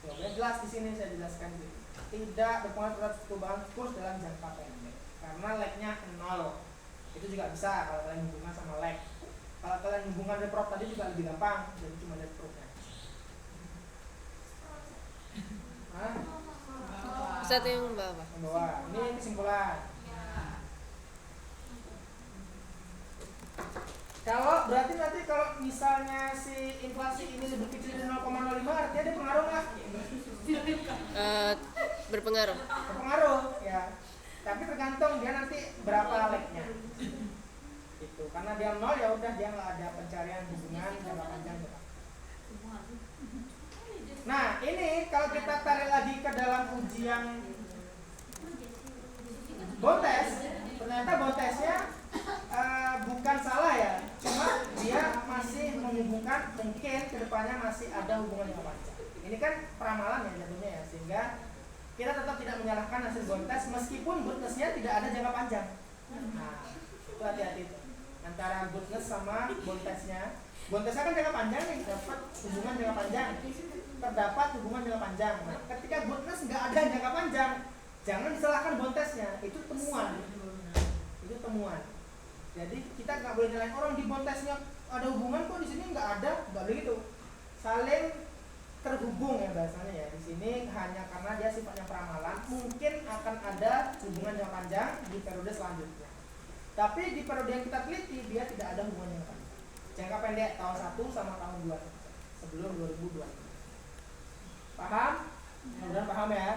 Oke, jelas di sini saya jelaskan gitu. Tidak berpengaruh terhadap perubahan kurs dalam jangka pendek. Karena lag-nya 0. Itu juga bisa kalau kalian hubungan sama lag. Kalau kalian hubungan reprop tadi juga lebih gampang, jadi cuma lihat proofnya. Hah? Ustaz yang bawah. Yang bawah. Ini kesimpulan. Kalau berarti nanti kalau misalnya si inflasi ini lebih kecil dari 0,05 artinya ada pengaruh nggak? Berpengaruh. Berpengaruh ya. Tapi tergantung dia nanti berapa lagnya. Itu karena dia 0 ya udah dia nggak ada pencarian hubungan jangka panjang. Nah ini kalau kita tarik lagi ke dalam ujian Bontes, ternyata Bontesnya bukan salah ya, cuma dia masih menghubungkan mungkin kedepannya masih ada hubungan jangka panjang. Ini kan peramalan ya jatuhnya ya, sehingga kita tetap tidak menyalahkan hasil Bontes meskipun goodness-nya tidak ada jangka panjang. Nah itu hati-hati itu antara goodness sama Bontesnya. Bontesnya kan jangka panjang nih, dapat hubungan jangka panjang, terdapat hubungan jangka panjang. Nah, ketika goodness nggak ada jangka panjang, jangan disalahkan Bontesnya, itu temuan. Itu temuan. Jadi kita nggak boleh nyalain orang di Bontesnya ada hubungan kok di sini nggak ada, nggak begitu. Saling terhubung ya bahasanya ya. Di sini hanya karena dia sifatnya peramalan, mungkin akan ada hubungan jangka panjang di periode selanjutnya. Tapi di periode yang kita teliti dia tidak ada hubungan jangka panjang. Jangka pendek tahun 1 sama tahun 2 sebelum 2002. Paham? Mudah-mudahan paham ya.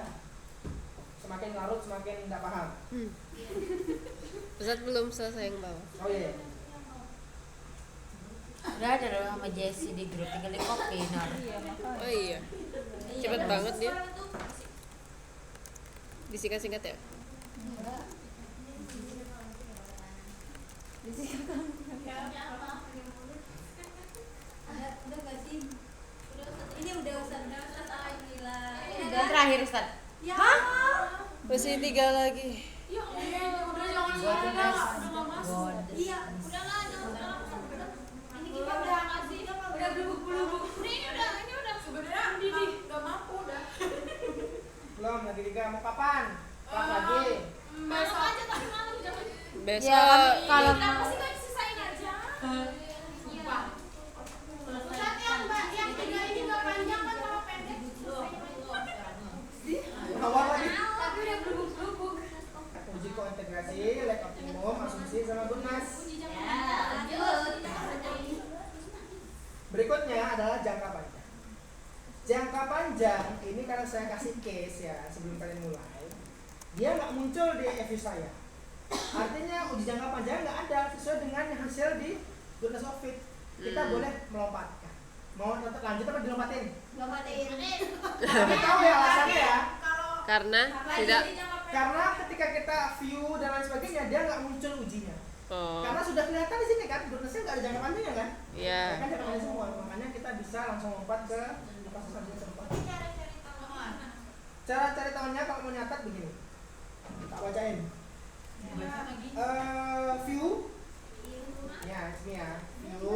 Semakin larut semakin tidak paham. Ustaz belum selesai yang bawah. Oh iya. Udah ada loh sama Jessie di grup, tinggal di copy Nor. Oh iya. Cepet banget dia. Disingkat-singkat ya. Udah gak sih? Ini udah Ustaz, alhamdulillah. Dan terakhir Ustaz. Ya. Masih 3 lagi. Ya, udah jangan Godness. udah nggak masuk. Godness. Iya, udah lah, jangan Ustaz. Ini kita udah ngasih, udah belubuk-belubuk. Ini udah. Sebenarnya ini nggak mampu udah. Belum lagi 3 mau kapan? Kelas lagi. Besok aja tapi malam jangan. Besok. Ya, kalau Kenapa sih nggak disisain aja? Sumpah. Ustaz yang 3 ini nggak panjang kan kalau pendek. Awal lagi. Tapi udah belubuk-belubuk. Uji kointegrasi, lag optimum, asumsi sama goodness. Berikutnya adalah jangka panjang. Jangka panjang ini karena saya kasih case ya sebelum kalian mulai, dia nggak muncul di FU saya. Artinya uji jangka panjang nggak ada sesuai dengan hasil di goodness of fit. Kita boleh melompatkan. Mau tetap lanjut apa dilompatin? Tapi tahu ya alasannya ya. Karena tidak. Karena ketika kita view dan lain sebagainya dia nggak muncul ujinya. Oh. Karena sudah kelihatan di sini kan, goodness-nya nggak ada jangka panjangnya kan? Iya. Ya kan jangka panjang semua, makanya kita bisa langsung lompat ke kasus selanjutnya. Cara cari tahunya kalau mau nyatat begini, tak bacain. View, ya sini ya, view,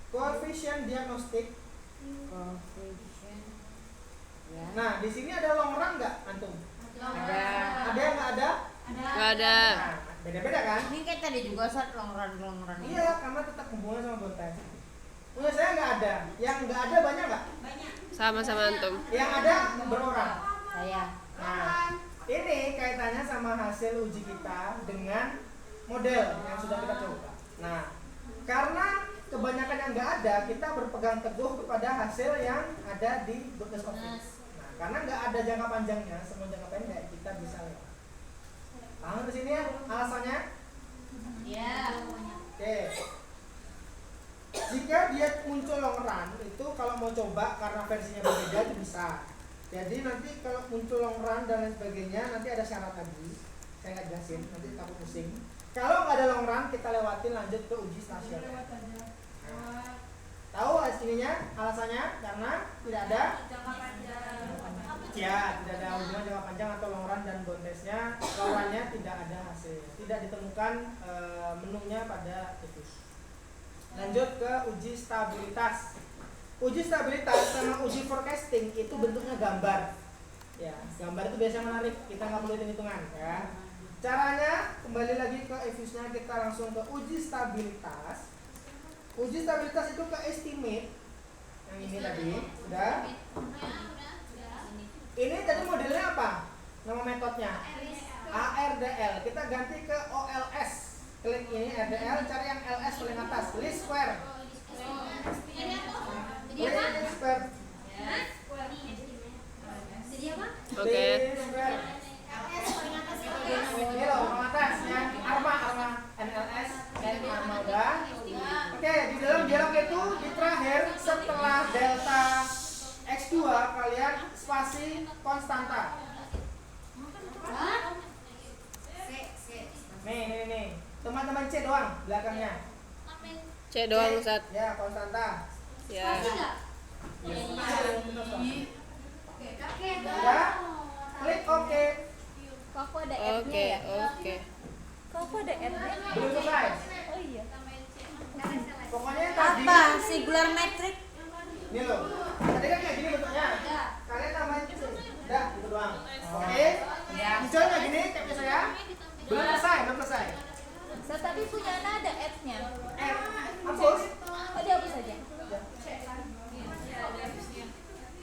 coefficient diagnostic. Ya. Nah di sini ada long run nggak antum? Ada. Ada yang nggak ada? Nggak ada. Nah, beda-beda kan? Ini kayak tadi juga Ustaz long run. Iya, karena tetap hubungan sama Bontes. Punya saya nggak ada. Yang nggak ada banyak nggak? Sama-sama antum. Yang ada berorang. Saya. Nah, ini kaitannya sama hasil uji kita dengan model yang sudah kita coba. Nah, karena kebanyakan yang nggak ada, kita berpegang teguh kepada hasil yang ada di goodness of fit. Nah, karena nggak ada jangka panjangnya, semua jangka pendek kita bisa lewat. Paham di sini ya alasannya? Iya. Oke. Jika dia muncul long run itu kalau mau coba karena versinya berbeda itu bisa. Jadi nanti kalau muncul long run dan lain sebagainya nanti ada syarat lagi. Saya nggak jelasin, nanti takut pusing. Kalau nggak ada long run kita lewatin lanjut ke uji stasioner. Nah, tahu ininya alasannya karena tidak ada ya tidak ada hubungan jangka panjang atau long run dan bond testnya, long runnya tidak ada hasil, tidak ditemukan menunya pada tikus. Lanjut ke uji stabilitas. Uji stabilitas sama uji forecasting itu bentuknya gambar. Ya, gambar itu biasanya menarik, kita nggak perlu hitung-hitungan ya. Caranya kembali lagi ke EVIS-nya, kita langsung ke uji stabilitas. Uji stabilitas itu ke estimate yang ini tadi, sudah. Ini tadi modelnya apa? Nama metodenya ARDL. Kita ganti ke OLS. Klik ini RDL, cari yang LS paling atas, least square. Least square. Oke. Least square. Ini loh, paling atas ya. Arma NLS dan Arma udah. Oke, di dalam dialog itu di terakhir setelah delta X2 kalian spasi konstanta. Nih. Teman-teman C doang belakangnya. C doang Ustaz. Ya, konstanta. Ya. Udah? Klik OK. Kok aku ada Oke, F-nya ya? oke. Kok aku ada F-nya? Belum selesai. Oh iya. Pokoknya yang tadi Apa? Singular metric? ini loh. Tadi kan kayak gini bentuknya. Kalian tambahin C. Udah, gitu doang. Oke. Munculnya gini, capnya saya. Belum selesai. Tapi punya Ana ada F-nya. Hapus. Oh, dihapus aja.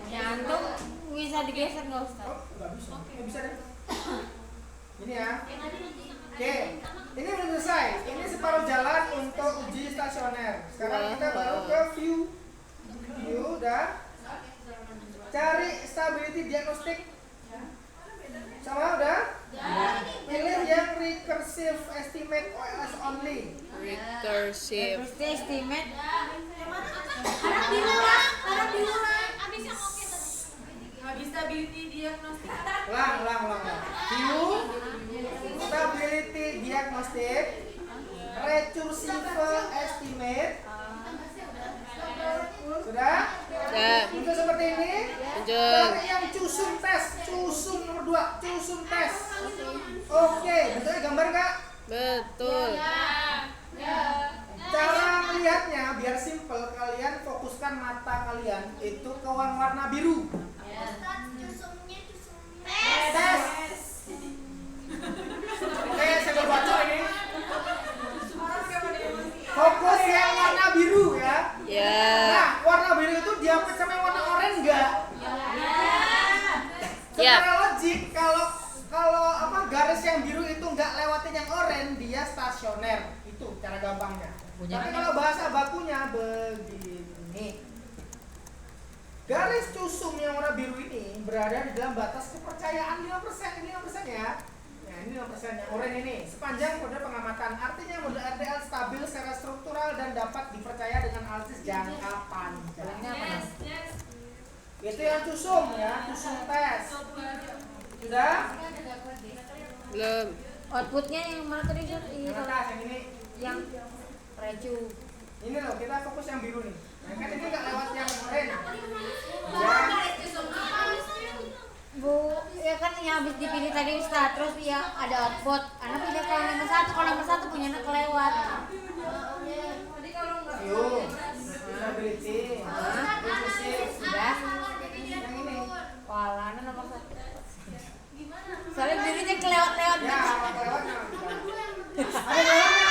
Ya antum bisa digeser nggak Ustaz? Oh, nggak bisa. Nggak bisa deh. Ini ya. Oke. Ini belum selesai. Ini separuh jalan untuk uji stasioner. Sekarang kita baru ke view. View udah. Cari stability diagnostic. Sama udah? Pilih yang recursive estimate OLS only. Recursive. Terus estimate. Harap diulang. Abis yang oke tadi. Habis stability diagnostik. Ulang. View, stability diagnostic, recursive estimate. Sudah? Ya. Untuk seperti ini. Lanjut. Cari yang cusum tes. Cusum nomor 2. Cusum tes. Oke, bentuknya gambar nggak? Betul. Cara melihatnya biar simple, kalian fokuskan mata kalian itu ke warna biru. Tes. Oke, saya baca ini. Fokus yang warna biru ya. Ya. Nah, warna biru itu diapit sama yang warna oranye enggak? Ya. Secara logik kalau apa garis yang biru itu enggak lewatin yang oranye, dia stasioner. Itu cara gampangnya. Tapi kalau bahasa bakunya begini. Garis cusum yang warna biru ini berada di dalam batas kepercayaan 5%. Ini 5% ya. Nah, ini 5% yang oranye ini. Sepanjang model pengamatan. Artinya model RDL stabil secara struktural dan dapat dipercaya dengan analisis jangka panjang. Itu yang cusum ya, cusum tes. Sudah? Belum. Outputnya yang mana tadi Ustaz? Yang atas, yang ini. Yang recu. Ini loh, kita fokus yang biru nih. Nah, kan ini nggak lewat yang oranye. Ya. Bu, ya kan yang habis dipilih tadi Ustaz, terus ya ada output. Anak punya kalau nomor 1 punya anak kelewat. Yuk. Stability. Recursive. Sudah. Yang ini. Walah, anak nomor 1. Soalnya dirinya kelewat-lewat. Ya, kelewatnya. Ada lewatnya.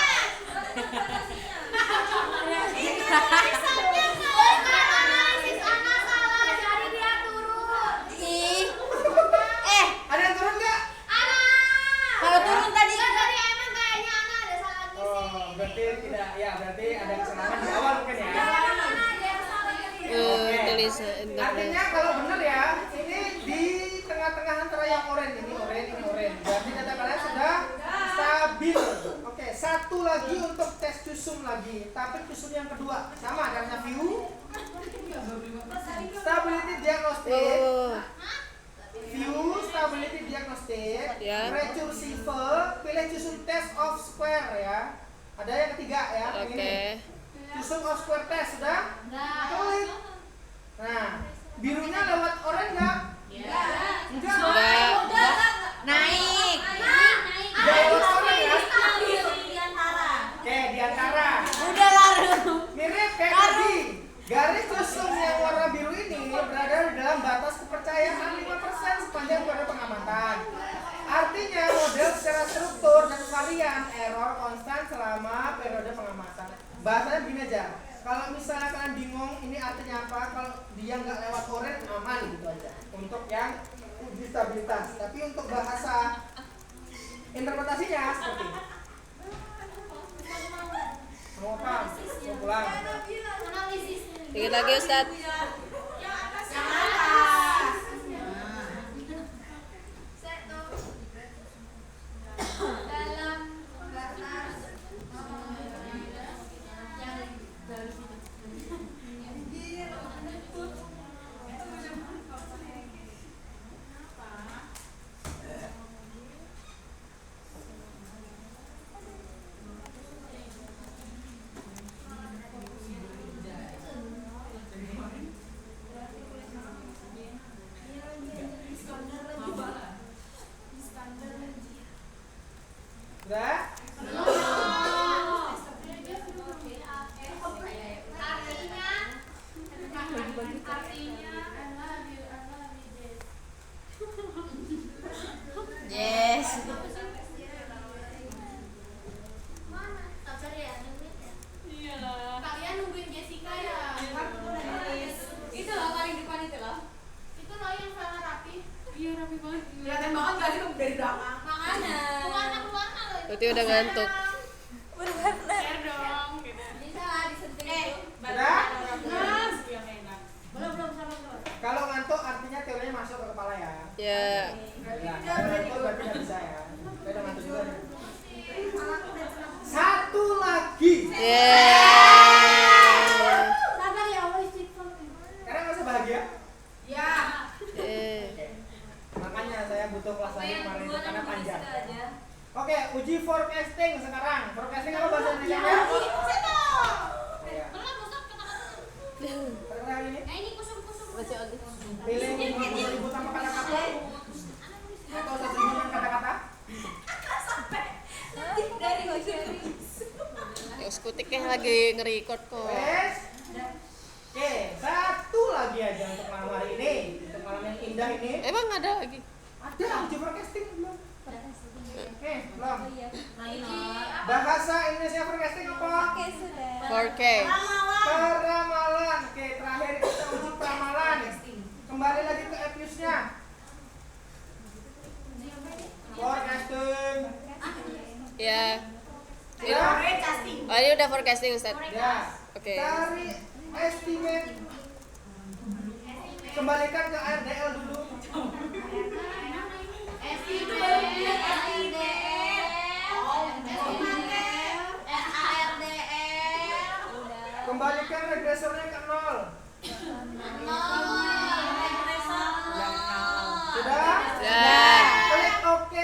Ih. Ada yang turun nggak? Kalau turun tadi Oh, berarti tidak. Ya, berarti ada kesalahan di awal mungkin ya. Tulisan. Artinya kalau benar ya, ini di tengah-tengah antara yang oranye ini oranye. Berarti data kalian sudah stabil. Oke, satu lagi untuk tes cusum lagi, tapi cusum yang kedua sama caranya view, Stability diagnostic. Oh. View stability diagnostic. Ya. Recursive. Pilih choosing test of square ya. Ada yang ketiga ya. yang Oke. ini. Choosing of square test sudah? Klik. Nah, birunya lewat orange nggak? Enggak. Enggak. Naik. Nggak lewat orange ya? Oke, di antara. Udah lalu. Mirip kayak tadi. Garis kusum yang warna biru ini berada di dalam batas kepercayaan 5% sepanjang periode pengamatan. Artinya model secara struktur dan varian error konstan selama periode pengamatan. Bahasanya begini aja. Kalau misalnya kalian bingung ini artinya apa, kalau dia nggak lewat orange aman gitu aja. Untuk yang uji stabilitas. Tapi untuk bahasa interpretasinya seperti ini. Mau apa? Mau pulang? Dikit lagi Ustaz. Udah? Yes. Kalian nungguin Jessica ya? Itu loh paling depan itu loh. Itu loh yang sangat rapi. Iya rapi banget. Kelihatan banget gak sih dari belakang? Makanya. Warna loh. Berarti udah ngantuk. Share dong. Bisa lah disentuh. Udah? Belum sama. Kalau ngantuk artinya teorinya masuk ke kepala ya. Ya. Ya, kalau ngantuk berarti nggak bisa ya. Saya udah ngantuk juga nih. Satu lagi. Yeay. Sabar ya Allah istighfar. Karena nggak usah bahagia. Ya. Oke. Makanya saya butuh kelas lagi kemarin itu karena panjang. Oke, uji forecasting sekarang. Forecasting apa bahasa Indonesia? Ya. Terkenal ini. Ini kusum-kusum. Masih Oli. Pilih 50.000 tanpa kata-kata. Atau 1 juta kata-kata. Dari Gary. Ya skutiknya lagi nge-record kok. Wes. Oke, satu lagi aja untuk malam hari ini. Untuk malam yang indah ini. Emang ada lagi? Ada uji forecasting belum? Belum. Lagi Bahasa Indonesia forecasting apa? 4K. Peramalan. Oke, terakhir kita uji peramalan. Kembali lagi ke Epius-nya. Forecasting. Ya. Ya. Oh, ini udah forecasting Ustaz. Ya. Oke. Cari estimate. Kembalikan ke RDL dulu. itu baru bilang Kembalikan regresornya ke 0. Sudah? Ya. Klik OK.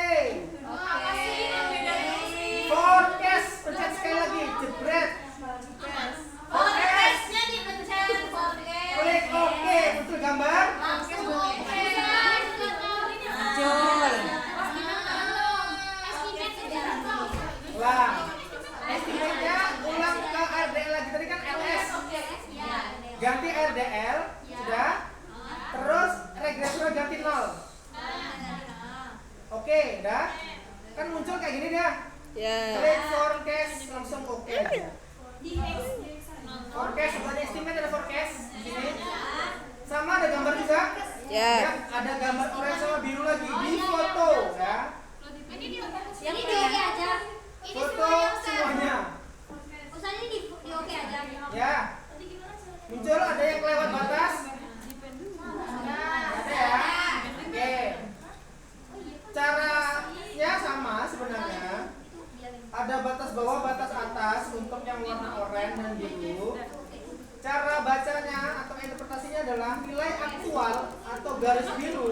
Forecast. Pencet sekali lagi. Jebret. Forecast. Klik OK. Muncul gambar. Ulang. Estimate-nya ulang ke RDL lagi. Tadi kan LS. Ganti RDL. Sudah? Terus regresor ganti 0. Oke, udah? Kan muncul kayak gini dia. Ya. Klik forecast langsung oke aja. Forecast, bukan estimate, ada forecast di sini. Sama ada gambar juga. Ya. Ada gambar orange sama biru lagi di foto ya. Yang ini oke aja. Foto semuanya. Usahanya di oke aja. Ya. Muncul ada yang kelewat batas. Ada ya. Oke. Caranya sama sebenarnya. Ada batas bawah, batas atas untuk yang warna oranye dan biru. Cara bacanya atau interpretasinya adalah nilai aktual atau garis biru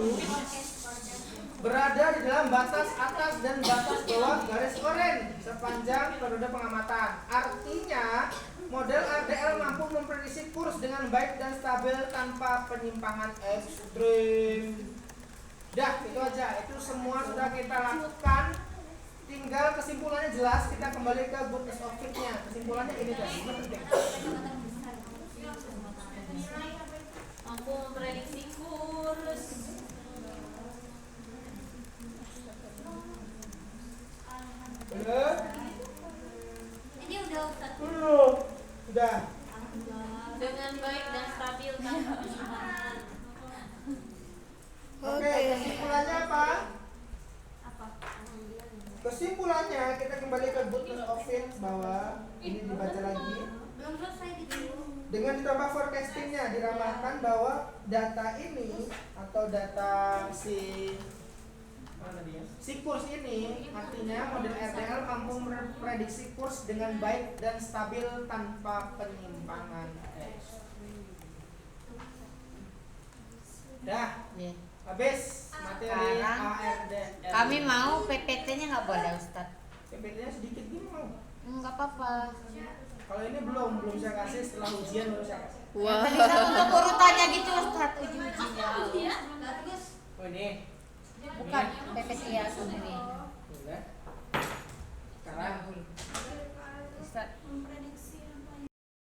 berada di dalam batas atas dan batas bawah garis oranye sepanjang periode pengamatan. Artinya, model RDL mampu memprediksi kurs dengan baik dan stabil tanpa penyimpangan ekstrim. Dah, itu aja. Itu semua sudah kita lakukan. Tinggal kesimpulannya jelas, kita kembali ke goodness of fit-nya. Kesimpulannya ini guys, ini penting. Mampu memprediksi kurs. Udah? Ini udah Ustaz. Udah. Dengan baik dan stabil tanpa penyimpangan. Oke, kesimpulannya apa? Apa? Kesimpulannya kita kembali ke goodness of fit bahwa ini dibaca lagi. Belum selesai gitu. Dengan ditambah forecastingnya diramalkan bahwa data ini atau data si kurs ini artinya model RDL mampu memprediksi kurs dengan baik dan stabil tanpa penyimpangan ekstrim. Dah, Iya. habis materi Sekarang ARDL. Kami mau PPT-nya nggak boleh Ustadz. PPT-nya sedikit gini mau. Nggak apa-apa. Kalau ini belum saya kasih, setelah ujian baru saya kasih. Wah. Tadi saya untuk urutannya gitu Ustadz uji-ujinya. Bagus. Oh ini. Bukan PPT ya sendiri. Boleh. Sekarang Ustadz.